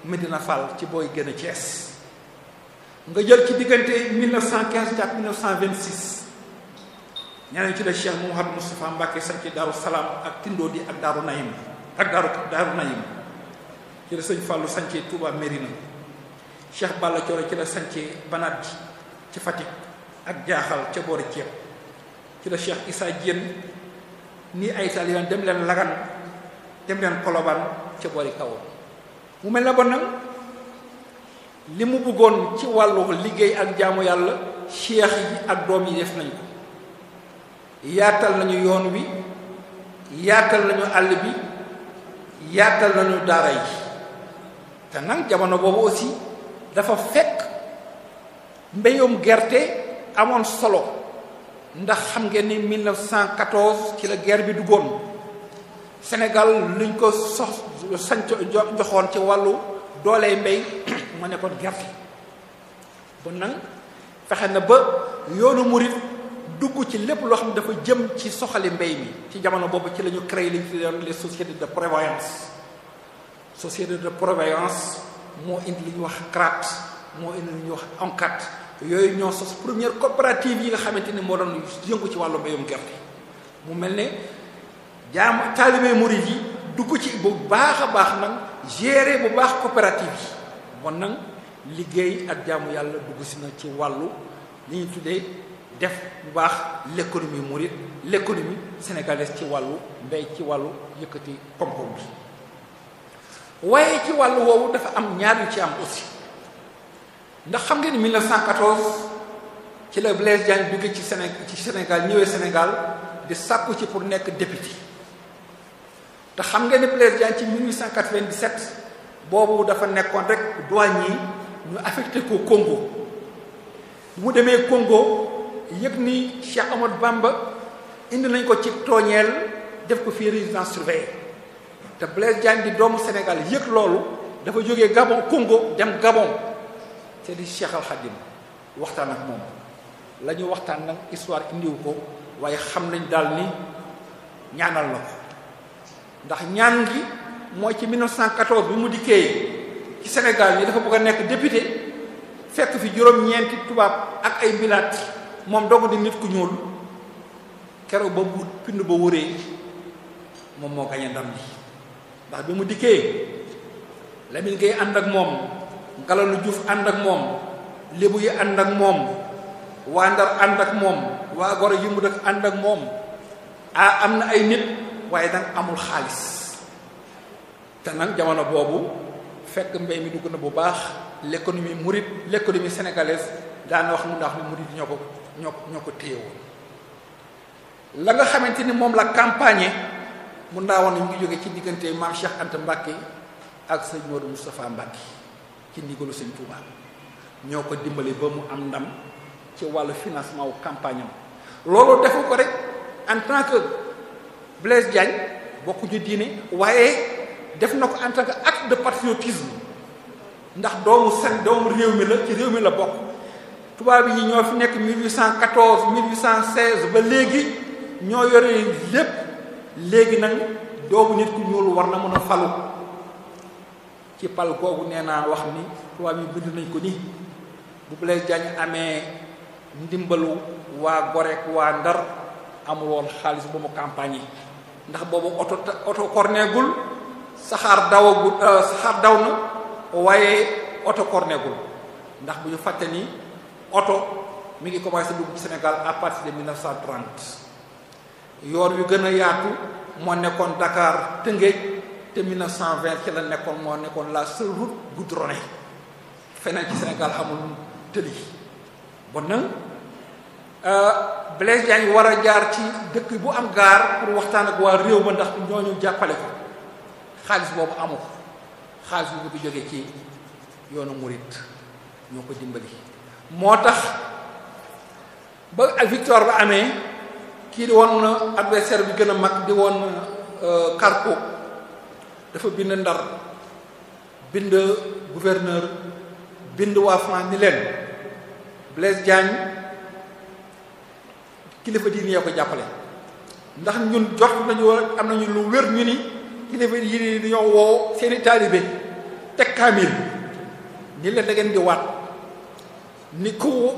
Medina Fall ci booy gën a Thiès nga jël ci diggante 1915 jàpp 1926 ñeneen ci la Cheikh Mouhamadou Moustapha Mbacke sanc Daaru Salaam ak Tindodi ak Daaru Nayim ak Daaru Nayim ci la sëñ Fallou sancee Touba Mérina Cheikh Balla Coro ci la sancee Banat ci Fatick ak Jaaxal ca boori Ceeb ci la Cheikh Issa Diène nii ay taalibe dem leen Lagan dem leen Kolobaan ca boori Kawoon mu mel na bon nag li mu bëggoon ci wàllu liggéey ak jaamu yàlla cheikh yi ak doom yi def nañ ko yaatal nañu yoon wi yaatal nañu àll bi yaatal nañu daara yi te nag jamono boobu aussi dafa fekk mbéyum gerte amoon solo ndax xam ngeen ni 1914 ci la guerre bi duggoon Sénégal luñ ko joxoon ci wàllu doolee mbéy ma nekkoon gerte bon nag fexe na ba yoonu murit dugg ci lépp loo xam ne dafa jëm ci soxali mbéy mi ci jamono boobu ci la ñu créé li ñu tuddee les sociétés de prévoyance société de prévoyance moo indi li ñuy wax CRAT moo indi li ñuy wax ONCAT yooyu ñoo sos première coopérative yi nga xamante ni moo doon yëngu ci wàllu mbéyum gerte mu mel ne jaam taalibe murit yi dugg ci bu baax a baax nag gérer bu baax coopérative yi bon nag liggéey ak jaamu yàlla dugg si na ci wàllu li ñuy tuddee def bu baax l'économie mouride l'économie sénégalaise ci wàllu mbéy ci wàllu yëkkati koom-koom bi waaye ci wàllu woowu dafa am ñaar yu ci am aussi ndax xam ngeen ni 1914 ci la Blaise Diagne jóge ci Sénégal ñëwee Sénégal di sàkku ci pour nekk député te xam ngeen ni Blaise Diagne ci 1897 boobu dafa nekkoon rek douanier ñu affecté ko Congo mu demee Congo yëg ni Cheikh Ahmadou Bamba indi nañ ko ci tooñeel def ko fii résidence surveillée te Blaise Diagne di doomu Sénégal yëg loolu dafa jógee Gabon Congo dem Gabon te di Cheikh Al Khadim waxtaan ak moom la ñu waxtaan nag histoire indiwu ko waaye xam nañ daal ni ñaanal na ko ndax ñaan gi mooy ci 1914 bi mu dikkee ci Sénégal ni dafa bëgg a nekk député fekk fi juróom-ñeenti tubaab ak ay bilaat moom doog di nit ku ñuul keroog ba bu pind ba wëree moom moo gañe ndam li ndax bi mu dikkee Lamine Gueye ànd ak moom Ngalalu Diouf ànd ak moom lébu yi ànd ak moom waa Ndar ànd ak moom waa Gorée yi mu dëkk ànd ak moom am na ay nit waaye nag amul xaalis te nag jamono boobu fekk mbay mi dugg na bu baax l'économie mouride l'économie sénégalaise daana wax mu ndax ni mouride ñoo ko téye woon la nga xamante ni moom la campagne mu ndaawoon ñu ngi jóge ci diggante maam Cheikh Anta Mbacke ak sëñ Modou Moustapha Mbacke ci ndigalu sëñ Touba ñoo ko dimbali ba mu am ndam ci wàllu financement wu campagne am loolu defu ko rek en tant que Blaise Diagne bokkuñu diine waaye def na ko en tant que acte de patriotisme ndax doomu réew mi la ci réew mi la bokk tubaab yi ñoo fi nekk 1814 1816 ba léegi ñoo yore lépp léegi nag doomu nit ku ñuul war na mën a falu ci pal googu nee naa wax ni tubaab yi bind nañ ko ni bu Blaise Diagne amee ndimbalu waa Gorée ak waa Ndar amul woon xaalis ba mu campagne yi ndax boobu oto korneegul saxaar daw na waaye oto korneegul ndax bu ñu fàtte ni oto mi ngi commencé dugg ci Sénégal à partir de 1930 yoon yu gën a yaatu moo nekkoon Dakar Tëngéej te 1920 ci la nekkoon moo nekkoon la seule route goudronnée feneen ci Sénégal amul tëli bon nag Blaise Diagne war a jaar ci dëkk bu am gaar pour waxtaan ak waa réew ma ndax ñooñu jàppale ko xaalis boobu amu ko xaalis bi bu jógee ci yoonu murit ñoo ko dimbali moo tax ba victoire ba amee kii di woon adversaire bi gën a mag di woon Carpo dafa bind Ndar bind gouverneur bind waa France ni leen Blaise Diagne kilifa diine yoo ko jàppale ndax ñun jox nañu am nañu lu wér ñu ni kilifa diine dañoo woo seeni taalibe teg kaamil ni leen da ngeen di waat ni ku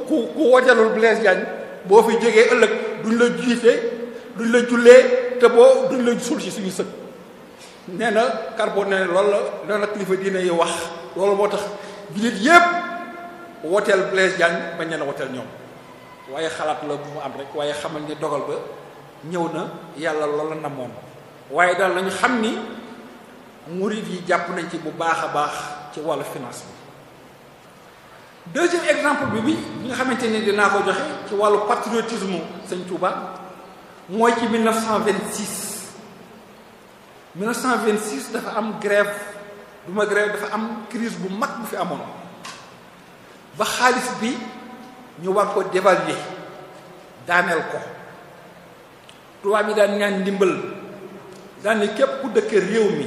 wajalul Blaise Diagne boo fi jógee ëllëg duñ la jiite duñ la jullee te boo duñ la suul ci suñu sëg nee na Carpo nee na loolu la kilifa diine yi wax loolu moo tax jullit yépp woteel Blaise Diagne bañ leen a woteel ñoom waaye xalaat la bu mu am rek waaye xamal ni dogal ba ñëw na yàlla loola namoon waaye daal lañu xam ni murid yi jàpp nañ ci bu baax a baax ci wàllu finance bi deuxième exemple bi nga xamante ni dinaa ko joxe ci wàllu patriotisme sëñ Touba mooy ci 1926 dafa am grève dafa am crise bu mag bu fi amoon ba xaalis bi ñu war ko dévaluer daaneel ko tubaab yi daan ñaan ndimbal daan ni képp ku dëkk réew mi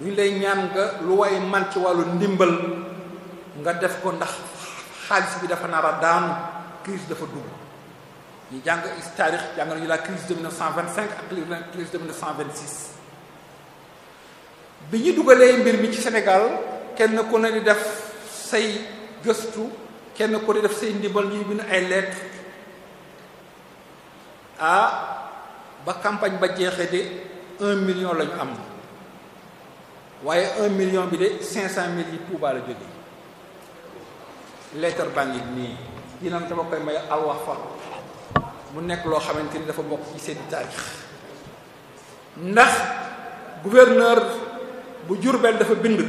ñu lay ñaan nga lu way man ci wàllu ndimbal nga def ko ndax xaalis bi dafa nar a daanu crise dafa dugg ñu jàng taarix jàng nañu la crise de 1925 ak la crise de 1926 bi ñu dugalee mbir mi ci Sénégal kenn ku ne di def say gëstu kenn ku ne def say ndimbal ñuy bind ay lettres ba campagne ba jeexee de 1 million la ñu am waaye 1 million bi de 500 000 yi Touba la jógee lettre baa ngi nii dina dama koy may alwafa mu nekk loo xamante ni dafa bokk ci seen taarix ndax gouverneur bu Diourbel dafa bind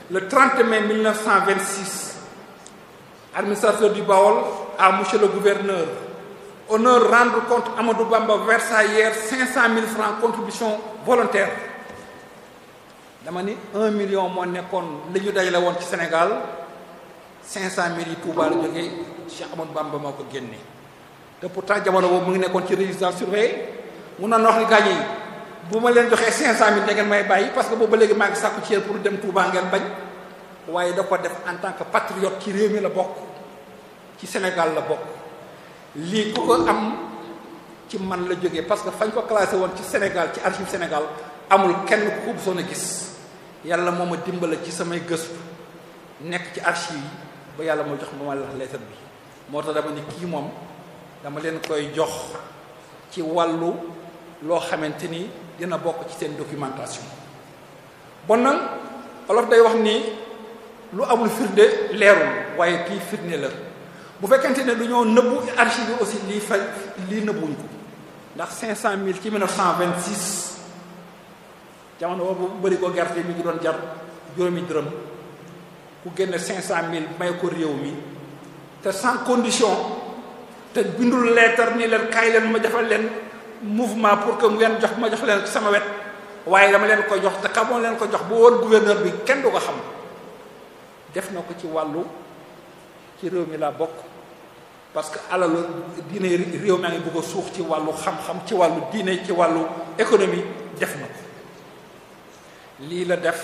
le 30 mai 1926 administrateur du Baol à monsieur le gouverneur honneur rendre compte Amadou Bamba versa hier 500 000 francs contribution volontaire dama ni 1 million moo nekkoon li ñu dajale woon ci Sénégal 500 000 yi Touba la jógee Cheikh Amadou Bamba moo ko génne te pourtant jamono boobu mu ngi nekkoon ci résidence surveillée mun na wax ni gaañ yi bu ma leen joxee 500000 da ngeen may bàyyi parce que boobu ba léegi maa ngi sàkku ci yéen pour dem Touba ngeen bañ waaye da ko def en tant que patriote ci réew mi la bokk ci Sénégal la bokk lii ku ko am ci man la jógee parce que fañ ko classé woon ci Sénégal ci archive Sénégal amul kenn ku ko bësoon a gis yàlla moo ma dimbala ci samay gëstu nekk ci archive yi ba yàlla moo jox ma la lettre bi moo tax dama ni kii moom dama leen koy jox ci wàllu loo xamante ni dina bokk ci seen documentation bon nag olof day wax ni lu amul firnde leerul waaye kii firnde la bu fekkente ne du ñoo nëbbu archive yi aussi lii nëbbuñ ko ndax 500000 ci 1926 jamono boobu bëri ko gerte mi ngi doon jar juróomi dërëm ku génne 500000 may ko réew mi te sans condition te bindul lettre ni leen kaay leen ma defal leen mouvement pour que ngeen jox ma jox leen sama wet waaye dama leen ko jox te xamoon leen ko jox bu woon gouverneur bi kenn du ko xam def na ko ci wàllu ci réew mi laa bokk parce que alalu diine réew maa ngi bëgg a suux ci wàllu xam-xam ci wàllu diine ci wàllu économie def na ko lii la def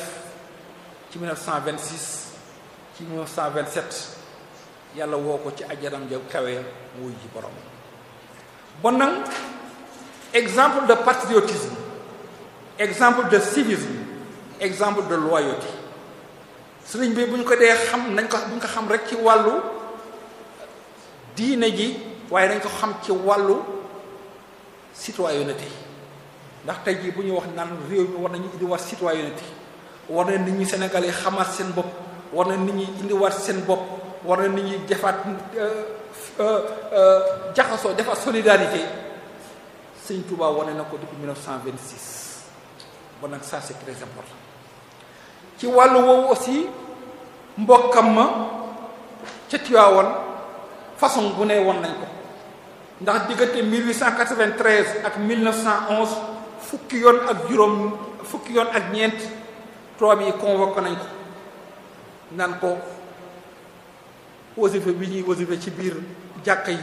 ci 1926 ci 1927 yàlla woo ko ci ajanam ja kawe mu wuy ji borom bon nag exemple de patriotisme exemple de civisme exemple de loyauté sëriñ bi bu ñu ko dee xam nañ ko bu ñu ko xam rek ci wàllu diine ji waaye nañ ko xam ci wàllu citoyenneté ndax tey jii bu ñu wax naan réew mi war nañu indiwaat citoyenneté war na nit ñi sénégalais xamaat seen bopp war na nit ñi indiwaat seen bopp war na nit ñi defaat jaxasoo defaat solidarité Sëñ Touba wane na ko depuis 1926 bon nag ça c'est très important ci wàllu woowu aussi mbokkam ma ca Tiwaawan façon bu ne woon nañ ko ndax diggante 1893 ak 1911 fukki yoon ak ñeent tubaab yi convoqué nañ ko naan ko wasifa bi ñuy wasifa ci biir jàkka yi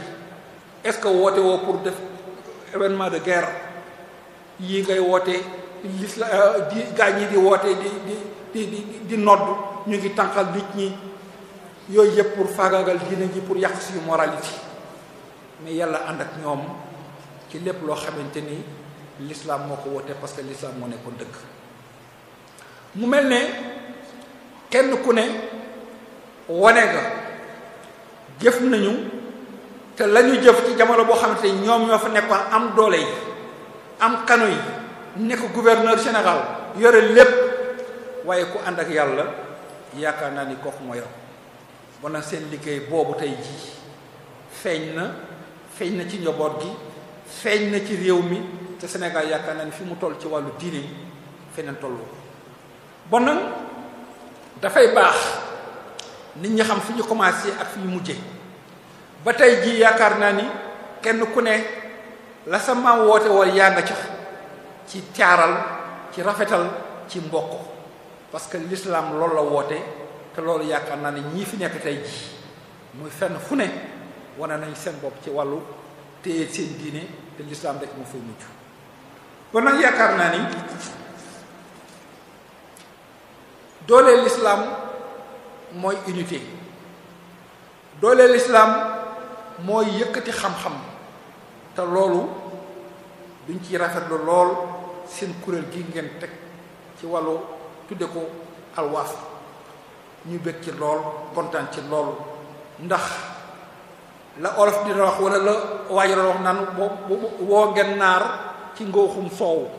est-ce que woote woo pour def événement de guerre yii ngay woote l'islam di gaañ yi di woote di nodd ñu ngi tànqal nit ñi yooyu yëpp pour faagaagal diine ji pour yàq suñu moralité mais yàlla ànd ak ñoom ci lépp loo xamante ni l'islam moo ko woote parce que l'islam moo nekkoon dëgg mu mel ne kenn ku ne wane nga jëf nañu te la ñu jëf ci jamono boo xamante ni ñoom ñoo fa nekkoon am doole yi am kanu yi nekk gouverneur général yore lépp waaye ku ànd ak yàlla yaakaar naa ni kooku mooy raw bon nag seen liggéey boobu tey jii feeñ na ci njaboot gi feeñ na ci réew mi te Sénégal yaakaar naa ni fi mu toll ci wàllu diine feneen tollu bon nag dafay baax nit ñi xam fi ñu commencé ak fi ñu mujjee ba tey jii yaakaar naa ni kenn ku ne la sa maam woote woon yaa nga ca ci taaral ci rafetal ci mbokk parce que l'islam loolu la woote te loolu yaakaar naa ni ñii fi nekk tey jii muy fenn fu ne wane nañ seen bopp ci wàllu téye seen diine te l'islam rek moo fay mujj kon nag yaakaar naa ni doole l'islam mooy unité doole l'islam mooy yëkkati xam-xam te loolu duñ ci rafetlu lool seen kuréel gi ngeen teg ci wàllu tudde ko alwaaf ñu bëgg ci lool kontaan ci lool ndax la olof dina wax wala la waajal wax naan woo ngeen naar ci ngooxum soow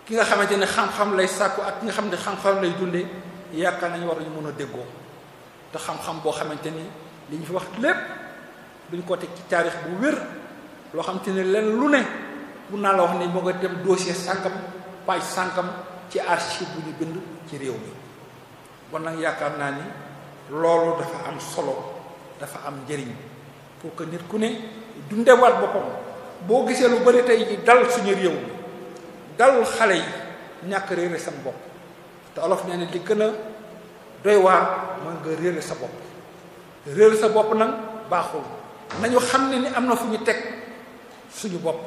ki nga xamante ne xam-xam lay sàkku ak ki nga xam ne xam-xam lay dunde yaakaar nañu war nañu mën a déggoo te xam-xam boo xamante ni li ñu fi wax lépp duñ ko teg ci taarix bu wér loo xamante ne leen lu ne mun naa la wax ne moo nga dem dossier sànkam page sànkam ci archive bu ñu bind ci réew mi bon nag yaakaar naa ni loolu dafa am solo dafa am njëriñ pour que nit ku ne dundewaat boppam boo gisee lu bari tey ji dal suñu réew mi dal xale yi ñàkk réere sa bopp te olof nee na li gën a doy waar mooy nga réere sa bopp réere sa bopp nag baaxul nañu xam ne ni am na fu ñu teg suñu bopp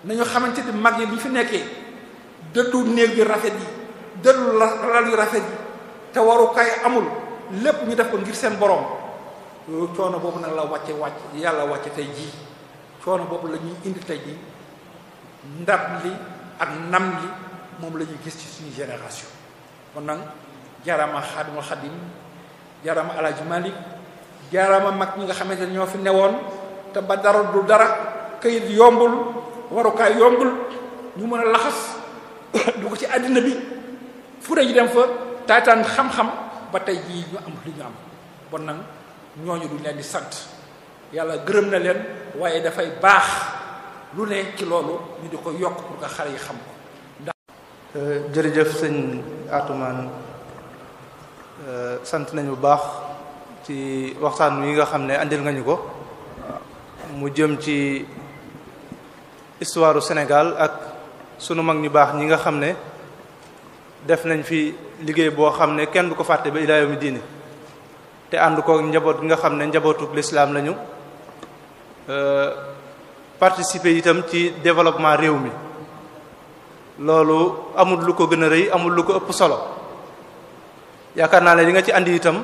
nañu xamante ni mag yi bi fi nekkee dëddu néeg yu rafet yi dëddu lal yu rafet yi te warukaay amul lépp ñu def ko ngir seen borom yooyu coono boobu nag la wàcce yàlla wàcce tey jii coono boobu la ñuy indi tey jii ndab li ak nam li moom la ñuy gis ci suñu génération kon nag jaaraama Xaadimul Xaadim jaaraama Alaaji Malik jaaraama mag ñi nga xamante ne ñoo fi newoon te ba dara du dara këyit yombul warukaay yombul ñu mën a laxas dugg ci àddina bi fu ñu dem fa taataan xam-xam ba tey jii ñu am li ñu am bon nag ñooñu duñ leen di sant yàlla gërëm na leen waaye dafay baax lu ne ci loolu ñu di ko yokk pour que xale yi xam ko ndax jërëjëf sëñ Atoumane sant nañu bu baax ci waxtaan wi nga xam ne andil nga ñu ko mu jëm ci histoire du Sénégal ak sunu mag ñu baax ñi nga xam ne def nañ fi liggéey boo xam ne kenn du ko fàtte ba ilaa yawmi diini te ànd ko njaboot gi nga xam ne njabootuk lislaam lañu participer itam ci développement réew mi loolu amul lu ko gën a rëy amul lu ko ëpp solo yaakaar naa ne li nga ci andi itam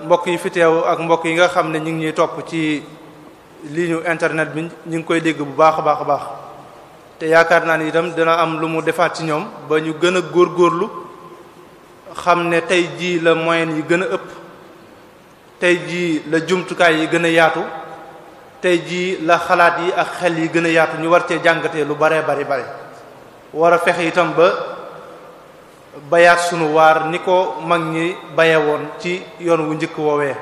mbokk yi fi teew ak mbokk yi nga xam ne ñu ngi ñuy topp ci ligne internet bi ñu ngi koy dégg bu baax a baax a baax te yaakaar naa ne itam dina am lu mu defaat ci ñoom ba ñu gën a góorgóorlu xam ne tey jii la moyen yi gën a ëpp tey jii la jumtukaay yi gën a yaatu tey jii la xalaat yi ak xel yi gën a yaatu ñu war cee jàngatee lu baree bari bari war a fexe itam ba bayaat sunu waar ni ko mag ñi baye woon ci yoon wu njëkk woowee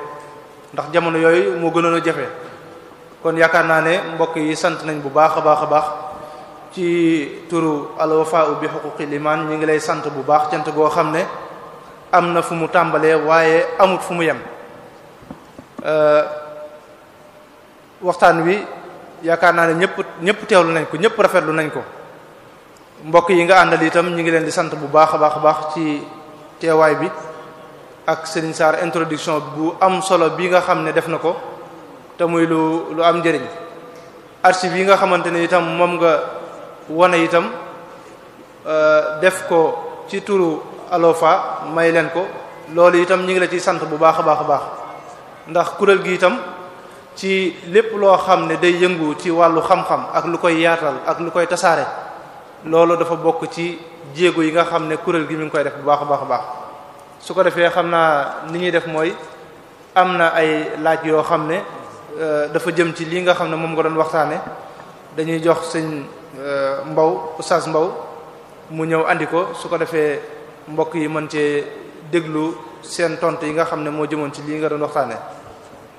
ndax jamono yooyu moo gënoon a jafe kon yaakaar naa ne mbokk yi sant nañ bu baax a baax a baax ci turu al wafaa bi xuquqil iman ñi ngi lay sant bu baax cant goo xam ne am na fu mu tàmbalee waaye amut fu mu yem waxtaan wi yaakaar naa ne ñëpp teewlu nañ ko ñëpp rafetlu nañ ko mbokk yi nga àndal itam ñu ngi leen di sant bu baax a baax a baax ci teewaay bi ak Serigne Sarr introduction bu am solo bi nga xam ne def na ko te muy lu am njëriñ archive yi nga xamante ne itam moom nga wane itam def ko ci turu Alofa may leen ko loolu itam ñu ngi la ciy sant bu baax a baax a baax ndax kuréel gi itam ci lépp loo xam ne day yëngu ci wàllu xam-xam ak lu koy yaatal ak lu koy tasaare loolu dafa bokk ci jéego yi nga xam ne kuréel gi mi ngi koy def bu baax a baax a baax su ko defee xam naa ni ñuy def mooy am na ay laaj yoo xam ne dafa jëm ci lii nga xam ne moom nga doon waxtaane dañuy jox sëñ Mbaw Oustaz Mbaw mu ñëw andi ko su ko defee mbokk yi mën cee déglu seen tontu yi nga xam ne moo jëmoon ci lii nga doon waxtaane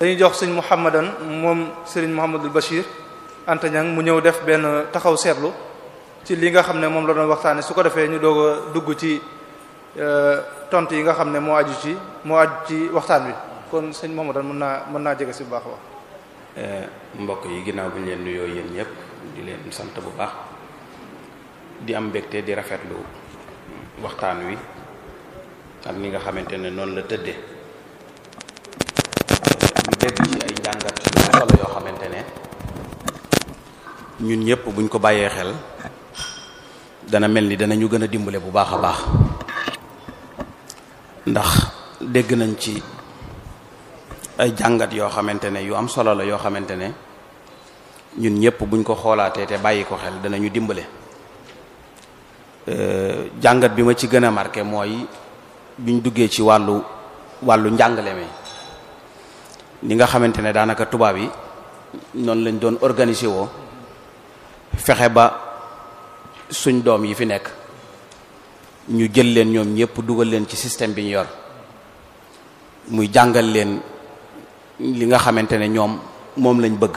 dañuy jox sëñ Mouhamadan moom Serigne Mouhamadul Bachir Anta Niang mu ñëw def benn taxaw seetlu ci li nga xam ne moom la doon waxtaane su ko defee ñu doog a dugg ci tontu yi nga xam ne moo aju ci waxtaan wi kon sëñ Mouhamadan mën naa jege si bu baax a wax mbokk yi ginnaaw bi ñu leen nuyoo yéen ñëpp di leen sant bu baax di am mbégte di rafetlu waxtaan wi ak ni nga xamante ne noonu la tëddee ñu dégg ci ay njàngat yu solo yoo xamante ne ñun ñëpp buñ ko bàyyee xel dana mel ni danañu gën a dimbale bu baax a baax ndax dégg nañ ci ay jàngat yoo xamante ne yu am solo la yoo xamante ne ñun ñëpp buñ ko xoolaatee te bàyyi ko xel danañu dimbale jàngat bi ma ci gën a marqué mooy biñ duggee ci wàllu njàngale mi ni nga xamante ne daanaka tubaab yi noonu lañ doon organiser woo fexe ba suñ doom yi fi nekk ñu jël leen ñoom ñëpp dugal leen ci système bi ñu yor muy jàngal leen li nga xamante ne ñoom moom lañ bëgg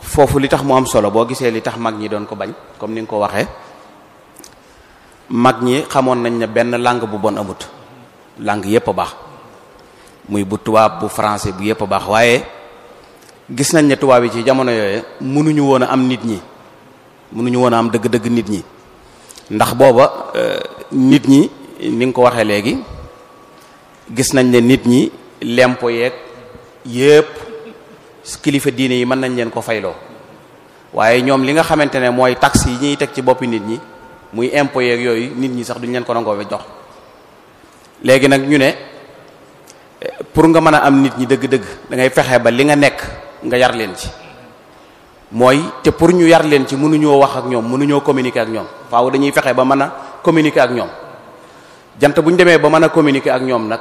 foofu li tax mu am solo boo gisee li tax mag ñi doon ko bañ comme ni nga ko waxee mag ñi xamoon nañ ne benn langue bu bon amut langue yépp a baax muy bu tubaab bu français bu yépp a baax waaye gis nañ ne tubaab yi ci jamono yooyu mënuñu woon a am nit ñi mënuñu woon a am dëgg-dëgg nit ñi ndax booba nit ñi ni nga ko waxee léegi gis nañ ne nit ñi lempo yeeg yépp kilifa diine yi mën nañ leen ko fayloo waaye ñoom li nga xamante ne mooy taxes yi ñuy teg ci boppi nit ñi muy impôt yeeg yooyu nit ñi sax duñ leen ko nangoo jox. léegi nag ñu ne pour nga mën a am nit ñi dëgg-dëgg da ngay fexe ba li nga nekk nga yar leen ci mooy te pour ñu yar leen ci mënuñoo wax ak ñoom mënuñoo communiquer ak ñoom faaw dañuy fexe ba mën a communiquer ak ñoom jant bu ñu demee ba mën a communiquer ak ñoom nag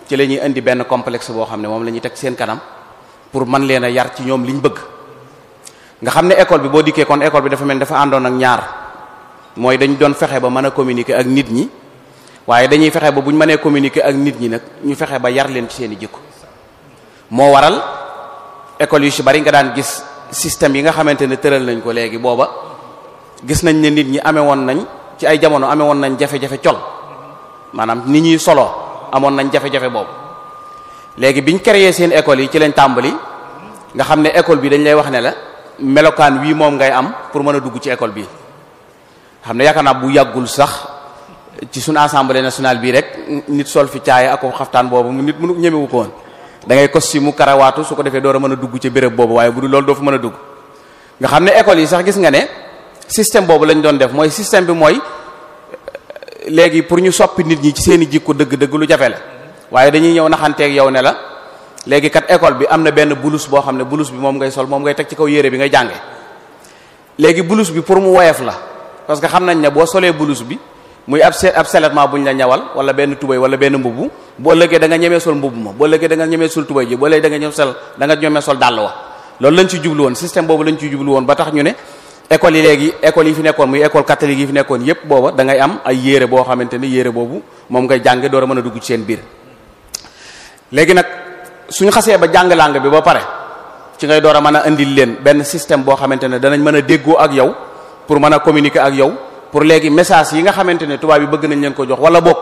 ci la ñuy indi benn complexe boo xam ne moom la ñuy teg seen kanam pour mën leen a yar ci ñoom liñ bëgg. nga xam ne école bi boo dikkee kon école bi dafa mel dafa àndoon ak ñaar mooy dañ doon fexe ba mën a communiquer ak nit ñi waaye dañuy fexe ba bu ñu mënee communiquer ak nit ñi nag ñu fexe ba yar leen ci seen i jikko. moo waral école yu ci bari nga daan gis système yi nga xamante ne tëral nañ ko léegi booba gis nañ ne nit ñi amee woon nañ ci ay jamono amee woon nañ jafe-jafe col maanaam nit ñuy solo amoon nañ jafe-jafe boobu. léegi biñ créé seen école yi ci lañ tàmbali nga xam ne école bi dañ lay wax ne la melokaan wii moom ngay am pour mën a dugg ci école bi xam ne yaakaar naa bu yàggul sax ci suñu assemblée nationale bii rek nit sol fi caaya ak xaftaan boobu nit mënu ñemewu ko woon da ngay costume mu karawaatu su ko defee door a mën a dugg ci béréb boobu waaye bu dul loolu doo fa mën a dugg. nga xam ne école yi sax gis nga ne système boobu lañ doon def mooy système bi mooy léegi pour ñu soppi nit ñi ci seen i jikko dëgg-dëgg lu jafe la waaye dañuy ñëw naxanteeg yow ne la léegi kat école bi am na benn blouse boo xam ne blouse bi moom ngay sol moom ngay teg ci kaw yére bi ngay jànge léegi blouse bi pour mu woyof la parce que xam nañ ne boo solee blouse bi muy ab seulement buñ la ñawal wala benn tubay wala benn mbubu boo ëllëgee da nga ñemee sol mbubu ma boo ëllëgee da nga ñemee sol tubay ji boo ëllëgee da nga ñemee sol dàll wa loolu lañ ci jublu woon système boobu lañ ci jublu woon ba tax ñu ne école yi léegi école yi fi nekkoon muy école catholique yi fi nekkoon yépp booba da ngay am ay yére boo xamante ne yére boobu moom ngay jànge door a mën a dugg ci seen biir. léegi nag suñu xasee ba jàng langue bi ba pare ci ngay door a mën a indil leen benn système boo xamante ne danañ mën a déggoo ak yow pour mën a communiquer ak yow pour léegi message yi nga xamante ne tubaab yi bëgg nañ leen ko jox wala boog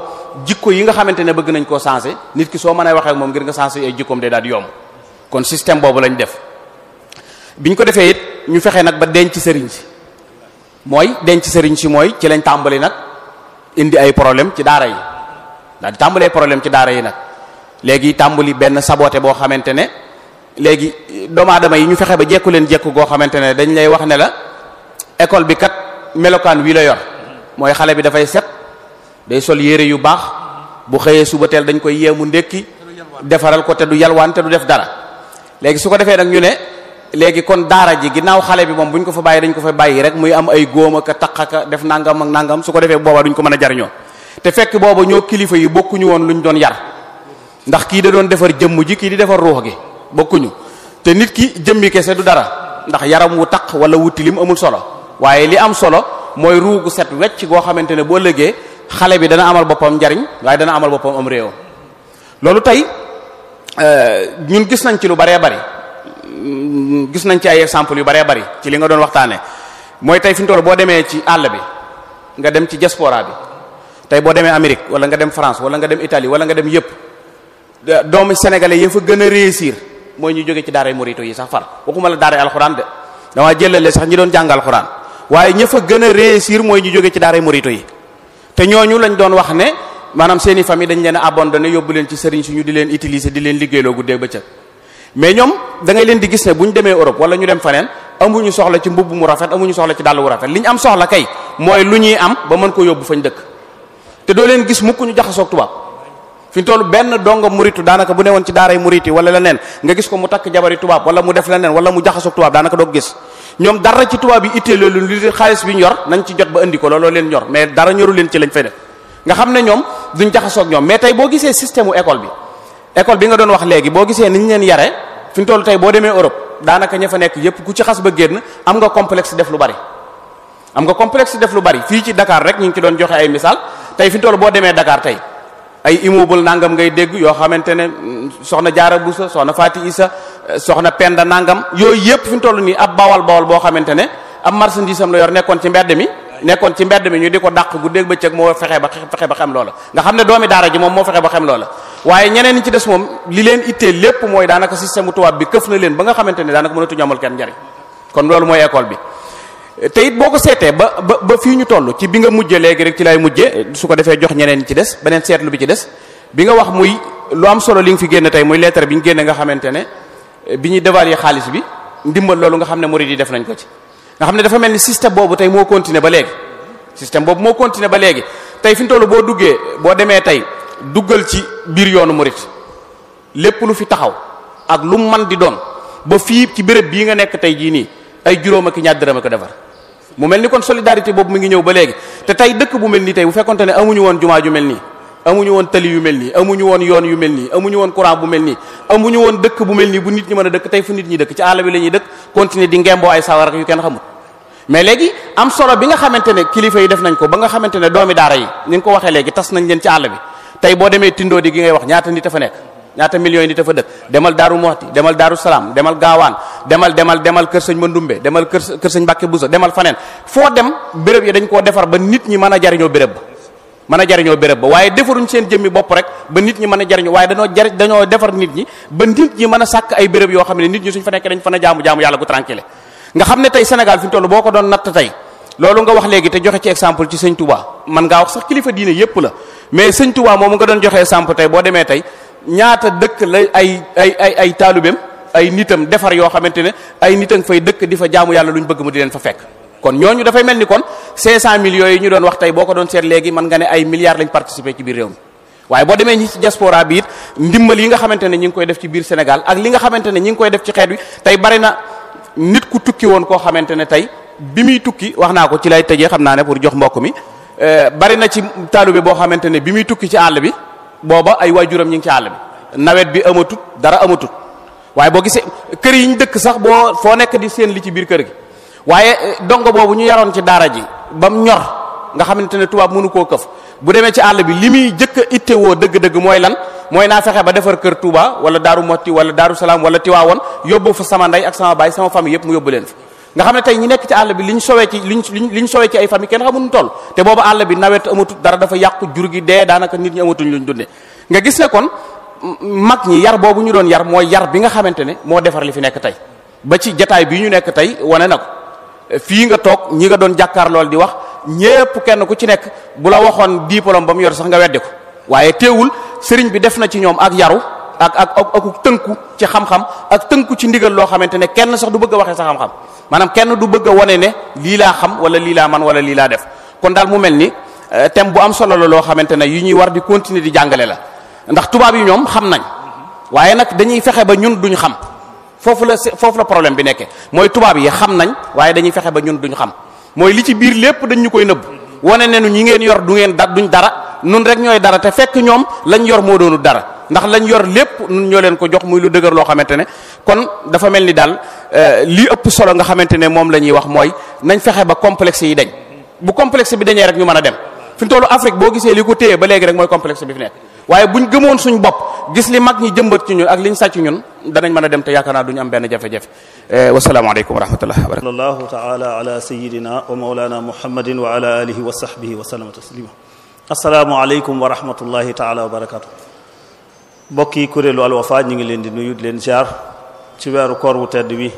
jikko yi nga xamante ne bëgg nañ koo changer nit ki soo mën a waxee ak moom ngir nga changer ay jikkoom day daal di yomb kon système boobu lañ def. biñ ko defee it ñu fexe nag ba denc sëriñ si mooy denc sëriñ si mooy ci lañ tàmbali nag indi ay problème ci daara yi daal di tàmbalee problème ci daara yi nag léegi tàmbali benn saboté boo xamante ne léegi doomu aadama yi ñu fexe ba jekku leen jekku goo xamante ne dañ lay wax ne la école bi kat melokaan wii la yor mooy xale bi dafay set day sol yére yu baax bu xëyee suba teel dañ koy yeemu ndékki defaral ko te du yalwaan te du def dara léegi su ko defee nag ñu ne léegi kon daara ji ginnaaw xale bi moom buñ ko fa bàyyi dañ ko fa bàyyi rek muy am ay góom ak a taq ak def nangam ak nangam su ko defee booba duñ ko mën a jariñoo te fekk booba ñoo kilifa yi bokkuñu woon luñ doon yar ndax kii da doon defar jëmm ji kii di defar ruux gi bokkuñu te nit ki jëmmi kese du dara ndax yaram wu taq wala wu tilim amul solo waaye li am solo mooy ruugu set wecc goo xamante ne boo lëgee xale bi dana amal boppam njariñ waaye dana amal boppam am réew loolu tey ñun gis nañ ci lu baree bari gis nañ ci ay exemple yu baree bari ci li nga doon waxtaanee mooy tey fi mu toll boo demee ci àll bi nga dem ci diaspora bi tey boo demee Amérique wala nga dem France wala nga dem Italie wala nga dem yépp doomu sénégalais yi fa gën a réussir mooy ñu jóge ci daaray morito yi sax far waxuma la daaray alxuraan de dama jëlale sax ñi doon jàng alxuraan waaye ña fa gën a réussir mooy ñu jóge ci daaray morito yi te ñooñu lañ doon wax ne maanaam seeni famille dañ leen a abandonné yóbbu leen ci sëriñ suñu di leen utiliser di leen liggéeyloo guddeeg bëccëg mais ñoom da ngay leen di gis ne bu ñu demee Europe wala ñu dem faneen amuñu soxla ci mbubb mu rafet amuñu soxla ci dàll wu rafet li ñu am soxla kay mooy lu ñuy am ba mën ko yóbbu fañ dëkk te doo leen gis mukk ñu jaxasoog tubaab fi ñu toll benn dongo muritu daanaka bu newoon ci daaray muriti wala leneen nga gis ko mu takk jabari tubaab wala mu def leneen wala mu jaxasoog tubaab daanaka doo gis ñoom dara ci tubaab yi ittee loolu li xaalis bi ñu yor nañ ci jot ba indi ko looloo leen ñor mais dara ñoru leen ci lañ fay def nga xam ne ñoom duñ jaxasoog ñoom mais tey boo gisee système u école bi nga doon wax léegi boo gisee niñ leen yare fi ñu toll tey boo demee Europe daanaka ña fa nekk yépp ku ci xas ba génn am nga complexe def lu bari fii ci Dakar rek ñu ngi ci doon joxe ay misaal tey fi ñu toll boo demee Dakar tey ay immeuble nangam ngay dégg yoo xamante ne soxna Jaara Buso soxna Faati Isa soxna Penda nangam yooyu yépp fi ñu toll nii ab bawal boo xamante ne ab marchandise am la yor nekkoon ci mbedd mi ñu di ko dàq guddeeg bëccëg moo fexe ba xam loola nga xam ne doomi daara ji moom moo fexe ba xam loola waaye ñeneen ñi ci des moom li leen ittee lépp mooy daanaka système tubaab bi këf na leen ba nga xamante ne daanaka mënatuñu amal kenn njariñ kon loolu mooy école bi te it boo ko seetee ba fii ñu toll ci bi nga mujjee léegi rek ci lay mujjee su ko defee jox ñeneen ñi ci des beneen seetlu bi ci des bi nga wax muy lu am solo li nga fi génne tey muy lettre bi ñu génne nga xamante ne bi ñuy dévaluer xaalis bi ndimbal loolu nga xam ne murid yi def nañ ko ci nga xam ne dafa mel ni système boobu tey moo continuer ba léegi système boobu moo continuer ba léegi tey fi mu toll boo duggee boo demee tey duggal ci biir yoonu murid lépp lu fi taxaw ak lu mu mën di doon ba fii ci béréb bii nga nekk tey jii nii ay juróom ak ñaar dërëm ko defar mu mel ni kon solidarité boobu mi ngi ñëw ba léegi te tey dëkk bu mel nii tey bu fekkonte ne amuñu woon jumaa ju mel nii amuñu woon tali yu mel nii amuñu woon yoon yu mel nii amuñu woon courant bu mel nii amuñu woon dëkk bu mel nii bu nit ñi mën a dëkk tey fu nit ñi dëkk ci àll bi la ñuy dëkk continuer di ngemboo ay sawar yu kenn xamul mais léegi am solo bi nga xamante ne kilifa yi def nañ ko ba nga xamante ne doomi daara yi ni nga ko waxee léegi tas nañ leen ci àll bi tey boo demee tindoo di gi ngay wax ñaata nit a fa nekk ñaata millions yi nit a fa dëkk demal Daaru Muxti demal Daaru Salaam demal Gaawaan demal kër sëñ Mandumbe demal kër sëñ Mbàkke Buso demal faneen foo dem béréb yi dañ koo defar ba nit ñi mën a jariñoo béréb ba waaye defaruñ seen jëmmi bopp rek ba nit ñi mën a jariñoo waaye dañoo defar nit ñi ba nit ñi mën a sàkk ay béréb yoo xam ne nit ñi suñ fa nekkee dañ fa a jaamu yàlla gu tranquille nga xam ne tey Sénégal fi ñu toll boo ko doon natt tey loolu nga wax léegi te joxe ci exemple ci sëñ Touba man ngaa wax sax kilifa diine yépp la mais sëñ Touba moomu nga doon joxe exemple tey boo demee tey ñaata dëkk la ay taalubeem ay nitam defar yoo xamante ne ay nitam fay dëkk di fa jaamu yàlla luñ bëgg mu di leen fa fekk kon ñooñu dafay mel ni kon 500 millions yi ñu doon wax tey boo ko doon seet léegi mën nga ne ay milliards lañ participer ci biir réew mi waaye boo demee ñi ci diaspora bi it ndimbal yi nga xamante ne ñi ngi koy def ci biir Sénégal ak li nga xamante ne ñi ngi koy def ci xeet wi tey bari na nit ku tukki woon koo xamante ne tey bi muy tukki wax naa ko ci lay tëjee xam naa ne pour jox mbokk mi bari na ci taalube boo xamante ne bi muy tukki ci àll bi booba ay waajuram ñi ngi ci àll bi nawet bi amatut dara amatut waaye boo gisee kër yi ñu dëkk sax boo foo nekk di seen li ci biir kër gi waaye dongo boobu ñu yaroon ci daara ji ba mu ñor nga xamante ne tubaab mënu koo këf bu demee ci àll bi li muy jëkk a ittewoo dëgg-dëgg mooy lan mooy naa fexe ba defar kër Touba wala Daaru Motti wala Daaru Salaam wala Tiwaawoon yóbbu fa sama ndey ak sama baay sama famille yëpp mu yóbbu leen fa nga xam ne tey ñi nekk ci àll bi liñ sowee ci ay famille kenn xamul nu toll te boobu àll bi nawet amatut dara dafa yàqu jur gi dee daanaka nit ñi amatuñ luñ dundee nga gis ne kon mag ñi yar boobu ñu doon yar mooy yar bi nga xamante ne moo defar li fi nekk tey ba ci jataay bii ñu nekk tey wane na ko fii nga toog ñi nga doon jàkkaar lool di wax ñépp kenn ku ci nekk bu la waxoon diplôme ba mu yor sax nga weddi ko waaye teewul sëriñ bi def na ci ñoom ak yaru ak tënku ci xam-xam ak tënku ci ndigal loo xamante ne kenn sax du bëgg a waxee sa xam-xam maanaam kenn du bëgg a wane ne lii laa xam wala lii laa man wala lii laa def kon daal mu mel ni thème bu am solo la loo xamante ne yu ñuy war di continuer di jàngale la ndax tubaab yi ñoom xam nañ waaye nag dañuy fexe ba ñun duñ xam foofu la problème bi nekkee mooy tubaab yi xam nañ waaye dañuy fexe ba ñun duñ xam mooy li ci biir lépp dañ ñu koy nëbb wane ne nu ñi ngeen yor duñ dara nun rek ñooy dara te fekk ñoom lañ yor moo doonul dara ndax lañ yor lépp nun ñoo leen ko jox muy lu dëgër loo xamante ne kon dafa mel ni daal li ëpp solo nga xamante ne moom la ñuy wax mooy nañ fexe ba complexe yi dañ bu complexe bi dañee rek ñu mën a dem fi mu tollu Afrique boo gisee li ko téye ba léegi rek mooy complexe bi fi nekk waaye buñ gëmoon suñ bopp gis li mag ñi jëmbat ci ñun ak liñ sàcc ñun danañ mën a dem te yaakaar naa duñu am benn jafe-jafe wasalaamaaleykum wa rahmatullahi wa barakatuh sallallahu taala ala sayidina wa maulana muhammadin wa ala alihi wa sahbihi wa sallama taslima asalaamualeykum wa rahmatullahi taala wa barakatuh mbokki kuréelu Al Wafa ñu ngi leen di nuyu di leen ziar ci weeru koor wu tedd wi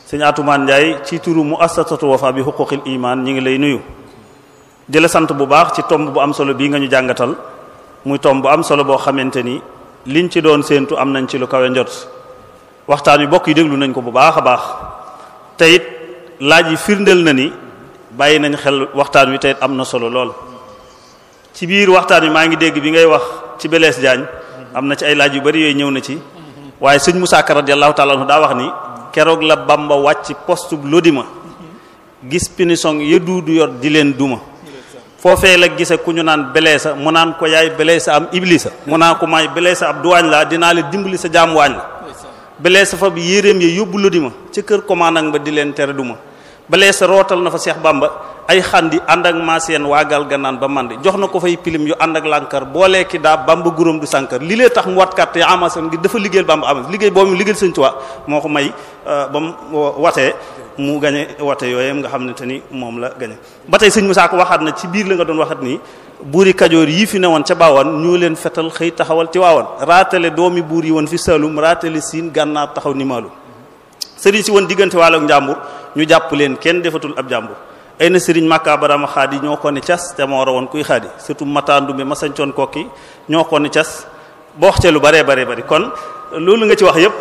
sëñ Atoumane Ndiaye ci turu muassasatu Wafa bi huquqil iman ñu ngi lay nuyu di la sant bu baax ci tomb bu am solo bii nga ñu jàngatal muy tomb bu am solo boo xamante ni liñ ci doon séentu am nañ ci lu kawe njot waxtaan wi bokk yi déglu nañ ko bu baax a baax te it laaj yi firndeel na ni bàyyi nañ xel waxtaan wi te it am na solo lool ci biir waxtaan wi maa ngi dégg bi ngay wax ci Blaise Diagne am na ci ay laaj yu bari yooyu ñëw na ci waaye sëñ Moussa Ka radiyallahu ta'ala anhu daa wax ni keroog la Bamba wàcc poste bu Lodima gis pinisong ya duudu yor di leen duma foofee la gise ku ñu naan Blaise mu naan ko yaay Blaise am Iblisa mu naan ko maay Blaise ab duwaañ la dinaa la dimbali sa jaam waañ la Blaise fa bi yéreem ya yóbbu Lodima ca kër commandant ba di leen tere duma Blaise rootal na fa Cheikh Bamba ay xandi ànd ak maasiyeen waagal gannaan ba mandi jox na ko fay pilim yu ànd ak lànkar boolee ki daa Bamba guróom du sànkar li lee tax mu watkat te amason ngi dafa liggéeyal Bamba amas liggéey boobu mu liggéeyal Sëñ Tuubaa moo ko may ba mu watee mu gañe wate yooyu nga xam ne te ni moom la gañe ba tey sëñ Musaa Ko waxaat na ci biir la nga doon waxat ni buuri Kajoor yii fi ne woon ca Baawan ñoo leen fetal xëy taxawal ci waawan raatale doomi buur yi woon fi Saalum raatale siin gànnaar taxaw ni Maalum sëriñ si woon diggante Waalo ak njàmbur ñu jàpp leen kenn defatul ab jàmbur ay na sëriñ Makka Barama xaadi ñoo ko ne cas te moo rawoon kuy xaadi surtout Matandumbe ma sañcoon kokki ñoo ko ne cas ba wax ca lu baree bari kon loolu nga ci wax yépp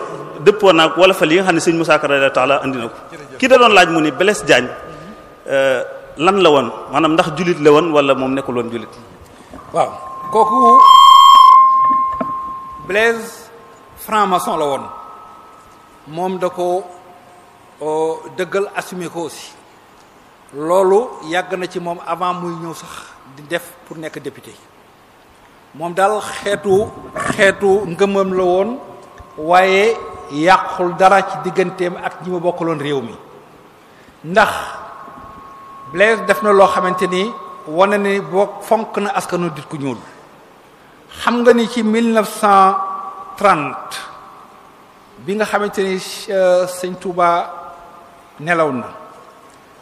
dëppoo naag wala fa li nga xam ne sëñ Moussa Ka radiyallahu ta'ala andi na ko ki da doon laaj mu ni Blaise Diagne lan la woon maanaam ndax jullit la woon wala moom nekkul woon jullit. waaw kooku Blaise franc-maçon la woon moom da ko dëggal assumé ko aussi loolu yàgg na ci moom avant muy ñëw sax di def pour nekk député moom daal xeetu ngëmam la woon waaye yàqul dara ci digganteem ak ñi ma bokkaloon réew mi ndax Blaise def na loo xamante ni wane ni boo fonk na askanu nit ku ñuul xam nga ni ci 1930 bi nga xamante ni sëñ Touba nelaw na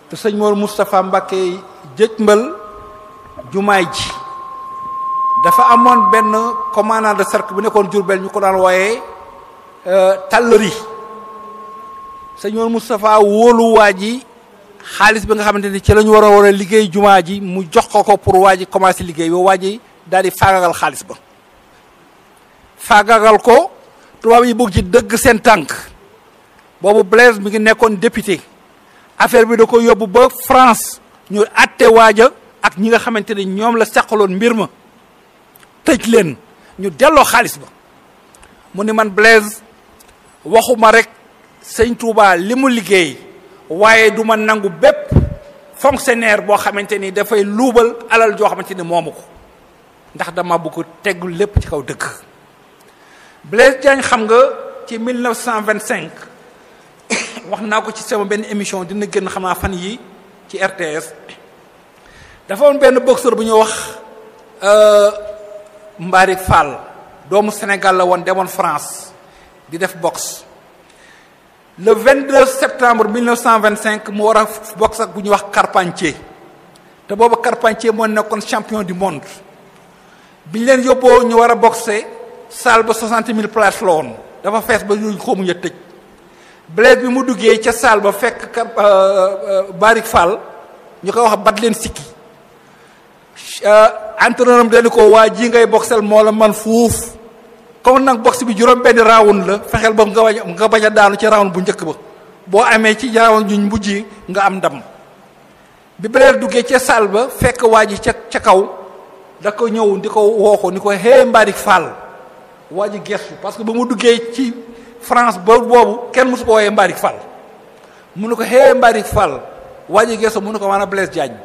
te sëñ Mor Moustapha Mbacké jëjmbal jumaay ji dafa amoon benn commandant de cercle bu nekkoon Diourbel ñu ko daan wooyee Tallëri sëñ Mor Moustapha wóolu waa ji xaalis bi nga xamante ni ci la ñu war a liggéey jumaa ji mu jox ko pour waa ji commencé liggéey ba waa ji daal di faagagal xaalis ba faagagal ko tubaab yi bëgg ci dëgg seen tànk boobu Blaise mi ngi nekkoon député affaire bi da ko yóbbu ba France ñu àtte waaja ak ñi nga xamante ni ñoom la seqaloon mbir ma tëj leen ñu delloo xaalis ba mu ni man Blaise waxuma rek sëñ Touba li mu liggéey waaye du ma nangu bépp fonctionnaire boo xamante ni dafay luubal alal joo xamante ni moomu ko ndax dama bëgg teggu lépp ci kaw dëgg Blaise Diagne xam nga ci 1925 wax naa ko ci sama benn émission dina gën xam naa fan yi ci RTS dafa woon benn boxeur bu ñu wax Mbari Fall doomu Sénégal la woon demoon France di def boxe le 22 septembre 1925 mu war a boxe ak bu ñuy wax Carpentier te booba Carpentier moo nekkoon champion du monde bi ñu leen yóbboo ñu war a boxe salle ba 60,000 places la woon dafa fees ba ñu xamuñ a tëj Blaise bi mu duggee ca salle ba fekk Barik Fall ñu koy wax bat leen sikki entraîneur am dañu ko waa ji ngay boxel moo la man fuuf comme nag boxe bi juróom benn round la fexeel ba nga bañ a daanu ci round bu njëkk ba boo amee ci round ñu mujj nga am ndam bi Blaise duggee ca salle ba fekk waa ji ca kaw da ko ñëw di ko woo ko ni ko hee Barik Fall waa ji gestu parce que ba mu duggee ci France boobu kenn mosu ko wooyee Barik Fall mu ne ko hee Barik Fall waa ji gestu mu ne ko maanaam Blaise Diagne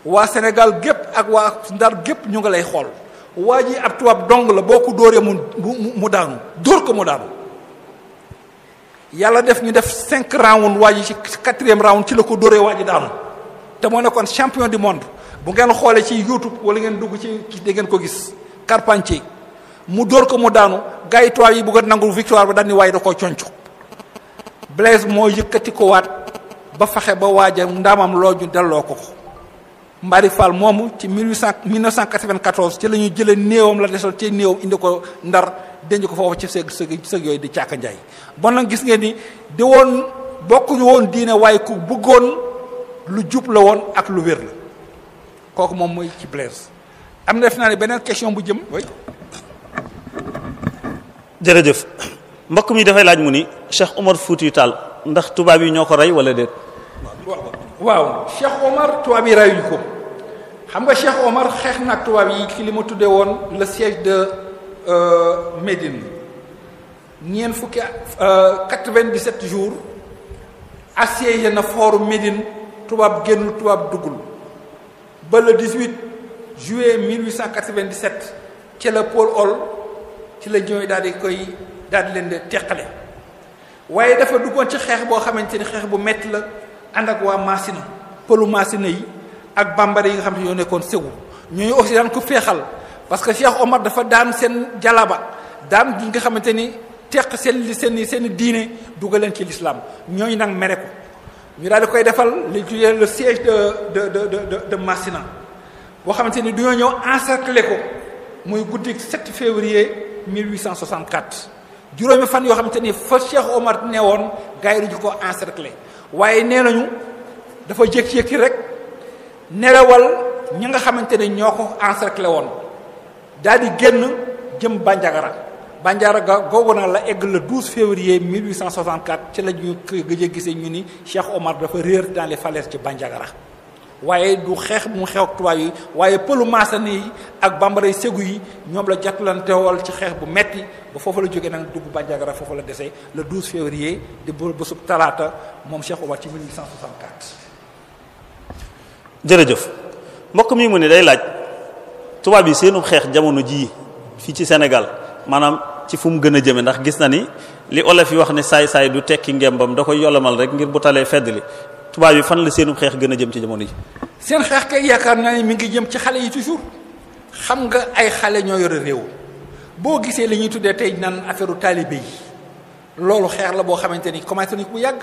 waa Sénégal gépp ak waa Ndar gépp ñu nga lay xool waa ji ab tubaab dong la boo ko dóoree mu daanu dóor ko mu daanu yàlla def ñu def 5 round waa ji ci 4e round ci la ko dóoree waa ji daanu te moo nekkoon champion du monde bu ngeen xoolee ci YouTube wala ngeen dugg ci da ngeen ko gis Carpentier mu dóor ko mu daanu gars yi tubaab yi bëgg a nangul victoire ba daal ni waaye da koo conco Blaise moo yëkkati ko waat ba fexe ba waaja ndamam loo ñu delloo ko Mbari Fall moomu ci 1994 ci la ñu jëlee néewam la desoon ci néewam indi ko Ndar denc ko foofu ci sëg yooyu di Caaka Njaay bon nag gis ngeen ni di woon bokkuñu woon diine waaye ku bëggoon lu jub la woon ak lu wér la kooku moom mooy ci Blaise am na def naa ne beneen question bu jëm way jërëjëf mbokk mi dafay laaj mu ni Cheikh Omar Foutiyou Tall ndax tubaab yi ñoo ko rey wala déet. waaw Cheikh Omar tubaab yi reyuñu ko xam nga Cheikh Omar xeex na ak tubaab yi ci li ma tuddee woon le siège de Médine 97 jours assiégé na fort Médine tubaab génnul tubaab duggul ba le 18 juillet 1897 ci la Paul Hall ci la ñëwee daal di leen di teqale waaye dafa duggoon ci xeex boo xamante ni xeex bu metti la ànd ak waa Massina pëlu Massina yi ak bambara yi nga xam ne ñoo nekkoon Ségou ñooñu aussi daan ko féexal parce que Cheikh Omar dafa daan seen jalaba daan gi nga xamante ni teq seen diine dugal leen ci l'islam ñooñu nag mere ko ñu daal di koy defal li tuddee le siège de Massina boo xamante ni dañoo ñëw encercler ko muy guddi 7 février 1864 juróomi fan yoo xamante ni fa Cheikh Omar ne woon gars yi dañu ko encercler waaye nee nañu dafa jékki-jékki rek nelawal ñi nga xamante ne ñoo ko encercler woon daal di génn jëm Bandiagara Bandiagara googu nag la egg le 12 février 1864 ci la ñu gëj a gisee ñu ni Cheikh Omar dafa réer dans les falaises ci Bandiagara waaye du xeex mu xew ak tubaab yi waaye pëlu maasani yi ak bambara ségu yi ñoom la jàttalantewal ci xeex bu metti ba foofu la jógee nag dugg Bandiagara foofu la desee le 12 février di bésub talaata moom Cheikh Omar ci 1864. jërëjëf mbokk mi mu ne day laaj tubaab yi seenu xeex jamono jii fii ci Sénégal maanaam ci fu mu gën a jëme ndax gis na ni li olof yi wax ne saay-saay du tekki ngembam da koy yolomal rek ngir bu talee fedd li tubaab yi fan la seenu xeex gën a jëm ci jamono ji. seen xeex kay yaakaar naa ne mi ngi jëm ci xale yi toujours xam nga ay xale ñoo yore réew boo gisee li ñuy tuddee tey naan affaire taalibe yi loolu xeex la boo xamante ni commencé nañ ko bu yàgg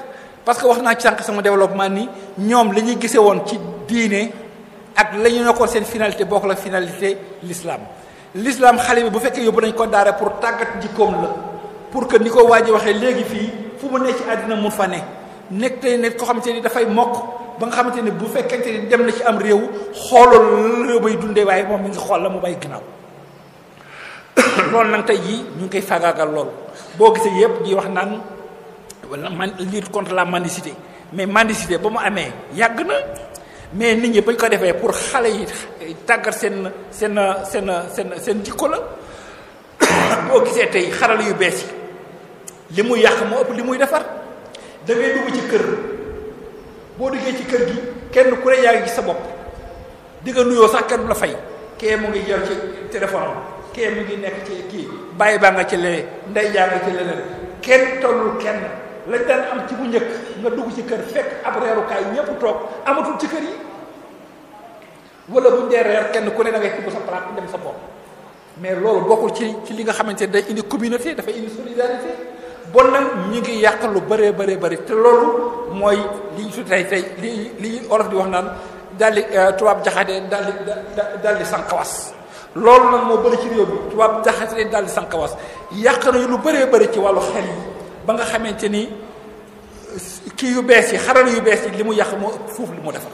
parce que wax naa ci sànq sama développement ni ñoom li ñuy gisee woon ci diine ak la ñu nekkoon seen finalité bokk la finalité l'islam xale bi bu fekkee yóbbu nañ ko daara pour tàggat jikkoom la pour que ni ko waa ji waxee léegi fii fu mu ne ci àddina mun fa ne nekk tey nekk ko xamante ni dafay mokk ba nga xamante ni bu fekkente ni dem na ci am réew xoolal réew bay dundee waaye moom mi ngi xool la mu bay ginnaaw loolu nag tey jii ñu ngi koy faagaagal loolu boo gisee yëpp di wax naan lutte contre la mendicité mais mendicité ba mu amee yàgg na mais nit ñi bañ ko defee pour xale yi tàggat seen jikko la boo gisee tey xarala yu bees yi li muy yàq moo ëpp li muy defar da ngay dugg ci kër boo duggee ci kër gi kenn ku ne yaa ngi gis sa bopp di nga nuyoo sax kenn du la fay kee mu ngi jël ci téléphone am kee mu ngi nekk ci kii bàyyi baa nga ci lee ndey jaa nga ci leneen kenn tollul kenn lañ daan am ci bu njëkk nga dugg ci kër fekk ab reerukaay ñépp toog amatul ci kër yi wala buñ dee reer kenn ku ne da ngay tibb sa palaat dem sa bopp mais loolu bokkul ci li nga xamante ne day indi communauté dafay indi solidarité bon nag ñu ngi yàq lu bëree bëri te loolu mooy li ñu fi tey li olof di wax naan daal di tubaab jaxate daal di sànqawas loolu nag moo bëri ci réew bi tubaab jaxate daal di sànqawas yàq nañu lu bëree bëri ci wàllu xel yi ba nga xamante ni kii yu bees yi xarala yu bees yi li mu yàq moo ëpp foofu li mu defar.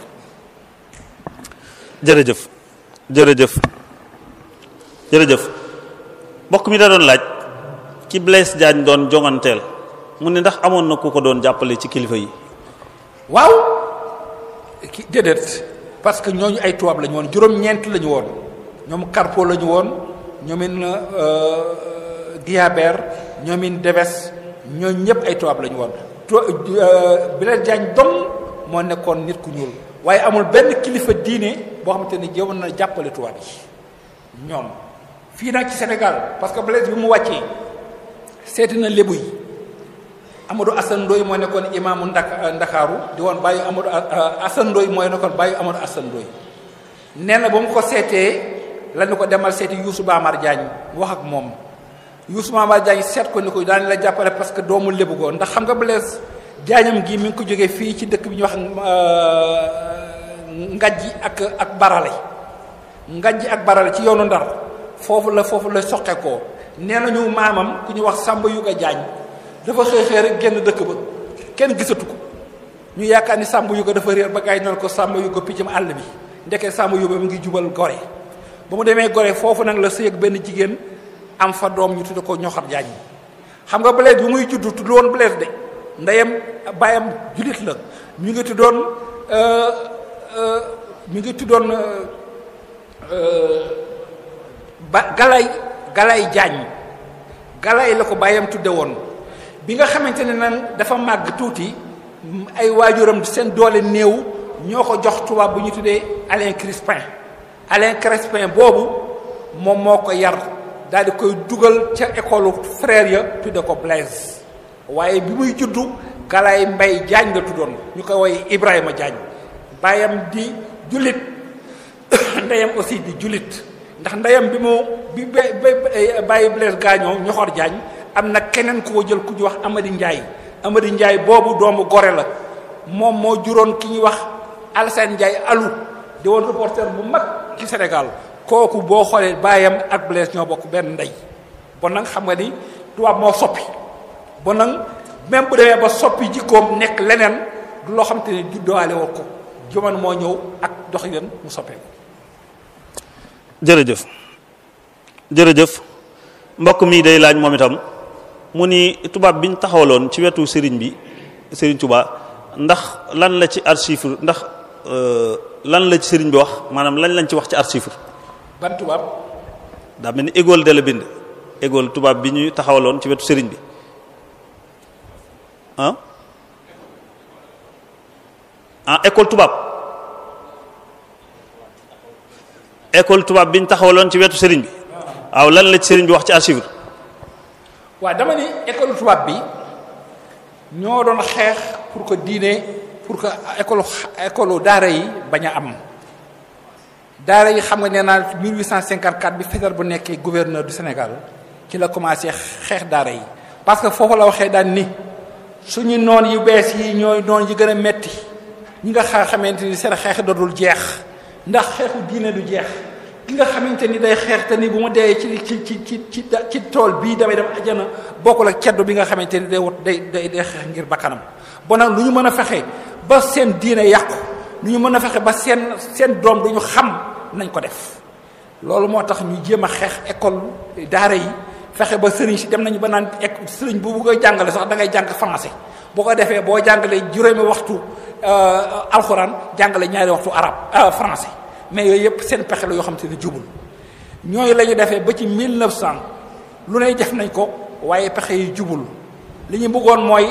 jërëjëf mbokk mi da doon laaj ki Blaise Diagne doon jonganteel mu ne ndax amoon na ku ko doon jàppale ci kilifa yi. waaw ki déedéet parce que ñooñu ay tubaab la ñu woon juróom-ñeent la ñu woon ñoom Carpo la ñu woon ñoomin Guillabert ñoomin Deves ñooñu ñëpp ay tubaab la ñu woon Blaise Diagne dong moo nekkoon nit ku ñuul waaye amul benn kilifa diine boo xamante ni jéemoon na jàppale tubaab yi ñoom fii nag ci Sénégal parce que Blaise bi mu wàccee seeti na lébu yi Amadou Assane Ndoye moo nekkoon imaamu Ndakaaru di woon bàyyi Amadou Assane Ndoye mooy nekkoon bàyyi Amadou Assane Ndoye nee na ba mu ko seetee la ñu ko demal seeti Youssou Bamar Diagne wax ak moom Youssou Bamar Diagne seet ko ni ko daan la jàppale parce que doomu lébu ko ndax xam nga Blaise Diagnam gi mi ngi ko jógee fii ci dëkk bi ñuy wax Ngajji ak Barale Ngajji ak Barale ci yoonu Ndar foofu la soqe ko nee nañu maamam ku ñu wax Samba Yuga Diagne dafa xëy rek génn dëkk ba kenn gisatu ko ñu yaakaar ni Samba Yuga dafa réer ba gaay noonu ko Samba Yuga piccam àll bi ndeke Samba Yuga mi ngi jubal Gorée ba mu demee Gorée foofu nag la sëy ak benn jigéen am fa doom ñu tudde ko Ñoxar Diagne xam nga Blaise bi muy juddu tudd woon Blaise de ndeyam baayam julit la mi ngi tuddoon Galay Diagne Galay la ko baayam tudde woon bi nga xamante ne nag dafa màgg tuuti ay waajuram seen doole néew ñoo ko jox tubaab bu ñu tuddee Alain Crespin boobu moom moo ko yar daal di koy dugal ca école frère ya tudde ko Blaise waaye bi muy juddu Galay Mbay Diagne la tuddoon ñu koy woy Ibrahima Diagne baayam di jullit ndeyam aussi di jullit ndax ndeyam bi bàyyi Blaise gaañoo Ñoxor Diagne am na keneen ku ko jël ku ñuy wax Amady Ndiaye boobu doomu Gorée la moom moo juróon ki ñuy wax Alassane Ndiaye Alou di woon reporter bu mag ci Sénégal kooku boo xoolee baayam ak Blaise ñoo bokk benn ndey bon nag xam nga ni tubaab moo soppi bon nag même bu demee ba soppi jikkoom nekk leneen du loo xam te ne juddowaale woon ko jamono moo ñëw ak doxalin mu soppee jërëjëf mbokk mi day laaj moom itam mu ni tubaab biñ taxawaloon ci wetu sëriñ bi sëriñ Touba ndax lan la ci archive ndax lan la ci sëriñ bi wax maanaam lañ ci wax ci archive. ban tubaab. daa mel ni école de la bind école tubaab bi ñuy taxawaloon ci wetu sëriñ bi école tubaab bi ñu taxawaloon ci wetu sëriñ bi waaw lan la ci sëriñ bi wax ci archive. waaw dama ni école tubaab bi ñoo doon xeex pour que diine pour que école daara yi bañ a am daara yi xam nga nee naa 1854 bi Faidherbe bu nekkee gouverneur du Sénégal ci la commencé xeex daara yi parce que foofu la waxee daan ni suñu noon yu bees yi ñooy noon yi gën a metti ñi nga xamante ni seen xeex dootul jeex ndax xeexu diine du jeex ki nga xamante ni day xeex te ni bu ma dee ci tool bii damay dem ajana bokkul ak ceddo bi nga xamante ni day xeex ngir bakkanam bon nag lu ñu mën a fexe ba seen diine yàqu lu ñu mën a fexe ba seen doom duñu xam nañ ko def loolu moo tax ñu jéem a xeex école daara yi fexe ba sëriñ si dem nañu ba naan sëriñ bu koy jàngale sax da ngay jàng français boo ko defee boo jàngalee juróomi waxtu alxuraan jàngale ñaari waxtu arabe français mais yooyu yëpp seen pexe la yoo xam te ne jubul ñooyu la ñu defee ba ci 1900 lu ne def nañ ko waaye pexe yi jubul li ñu bëggoon mooy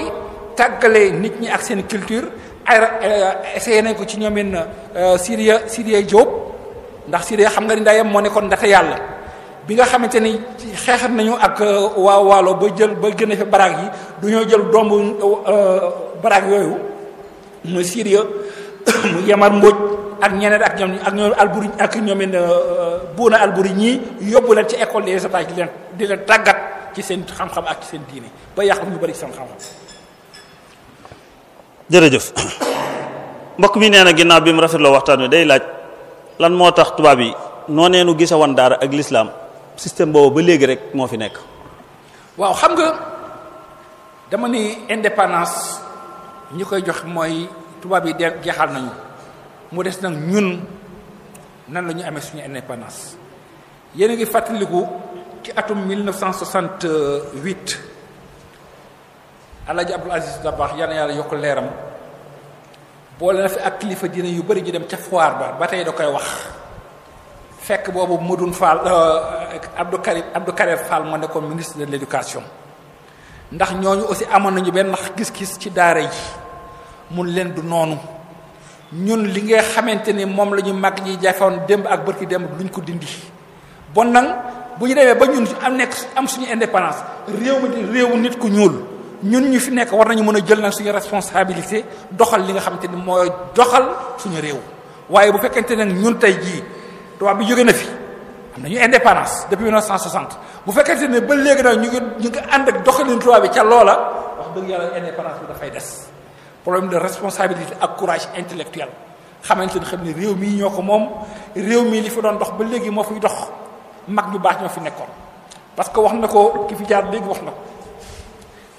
tàggale nit ñi ak seen culture ay essayé nañ ko ci ñoomin Sidiya Diop ndax Sidiya xam nga ni ndayam moo nekkoon ndata yàlla bi nga xamante ni xeexat nañu ak waa Waalo ba génne fi baraag yi du ñoo jël dombu baraag yooyu muy Sidiya mu Yamar Mbodj ak ñeneen ak ñoom Alburi ak ñoomin Buuna Alburi ñii yóbbu leen ci école des états di leen tàggat ci seen xam-xam ak ci seen diine ba yàq ñu bari ci seen xam-xam. jërëjëf mbokk mi nee na ginnaaw bi mu rafetloo waxtaan wi day laaj lan moo tax tubaab yi noonee nu gisa wan daara ak l'islam système boobu ba léegi rek moo fi nekk. waaw xam nga dama ni indépendance ñi koy jox mooy tubaab yi jeexal nañu mu des nag ñun nan la ñu amee suñu indépendance yéen a ngi fàttaliku ci atum 1968 Alaaji Abdul Aziz Dabakh yal na yàlla yokk leeram boole na fi ak kilifa diine yu bëri ñu dem ca foire ba tey da koy wax fekk boobu Modou Fall Abdou Karim Fall moo nekkoon ministre de l'éducation ndax ñooñu aussi amoon nañu benn gis-gis ci daara yi mun leen du noonu ñun li nga xamante ni moom la ñu mag ñi jafoon démb ak bërki démb luñ ko dindi bon nag bu ñu demee ba ñun am suñu indépendance réew mi di réewu nit ku ñuul ñun ñu fi nekk war nañu mën a jël nag suñu responsabilité doxal li nga xamante ni mooy doxal suñu réew waaye bu fekkente ne ñun tey jii tubaab bi jóge na fi am nañu indépendance depuis 1960 bu fekkente ne ba léegi nag ñu ngi ànd ak doxalin tubaab bi ca loola wax dëgg yàlla indépendance bi dafay des problème de responsabilité ak courage intellectuel xamante ni xam ne réew mii ñoo ko moom réew mii li fi doon dox ba léegi moo fiy dox mag ñu baax ñoo fi nekkoon parce que wax na ko ki fi jaar léegi wax na ko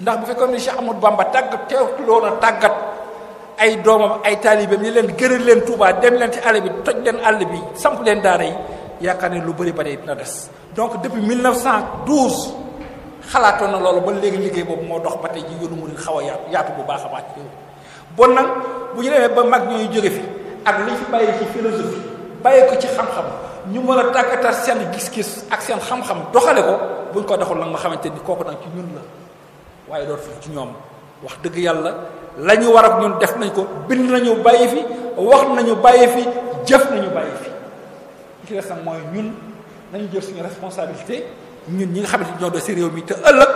ndax bu fekkoon ne Cheikh Amadou Bamba teewloon a tàggat ay doomam ay taalibeem ni leen gëral leen Touba dem leen ci àll bi toj leen àll bi samp leen daara yi yaakaar ne lu bëri bëri dina des donc depuis 1912 xalaatoon na loolu ba léegi liggéey boobu moo dox ba tey ji yoonu mu xaw a yaatu bu baax a baax ci bon nag bu ñu demee ba mag ñooy jóge fi ak li fi bàyyi ci philosophie bàyyi ko ci xam-xam ñu mën a tàggatal seen gis-gis ak seen xam-xam doxale ko buñ ko doxul nag nga xamante ni kooku nag ci ñun la waaye doon fi ci ñoom wax dëgg yàlla la ñu war ak ñun def nañ ko bind nañu bàyyi fi wax nañu bàyyi fi jëf nañu bàyyi fi li ci des nag mooy ñun nañu jël suñu responsabilité ñun ñi nga xamante ni ñoo doon si réew mi te ëllëg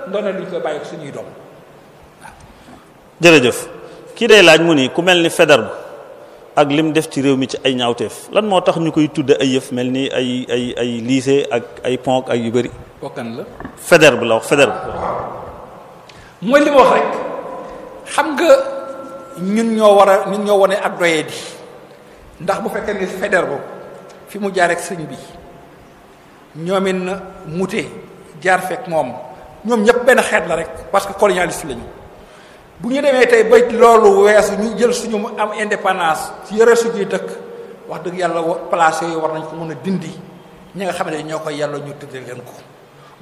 ndoone luñ koy bàyyi ko suñuy doom waaw. jërëjëf kii day laaj mu ni ku mel ni Faidherbe ak lim def ci réew mi ci ay ñaawteef lan moo tax ñu koy tudde ay yëf mel ni ay lycée ak ay pont ak yu bëri. bokkan la. Faidherbe la wax Faidherbe. mooy li ma wax rek xam nga ñun ñoo wane ak doyee di ndax bu fekkee ne Faidherbe fi mu jaar ak sëñ bi ñoomin mute jaar fekk moom ñoom ñëpp benn xeet la rek parce que colonialiste lañu bu ñu demee tey ba loolu weesu ñu jël suñu am indépendance yore suñuy dëkk wax dëgg yàlla place yooyu war nañ ko mën a dindi ñi nga xam ne ñoo koy yàlla ñu tëddee leen ko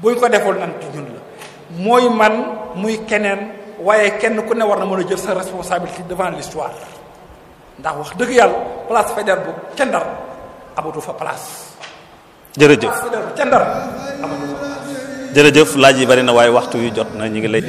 buñ ko deful nan ci ñun la mooy man muy keneen waaye kenn ku ne war na mën a jël sa responsabilité devant l'histoire ndax wax dëgg yàlla place Faidherbe bu ca Ndar amatu fa place. jërëjëf place Faidherbe bu ca Ndar amatu fa place. jërëjëf laaj yi bari na waaye waxtu wi jot na ñu ngi lay.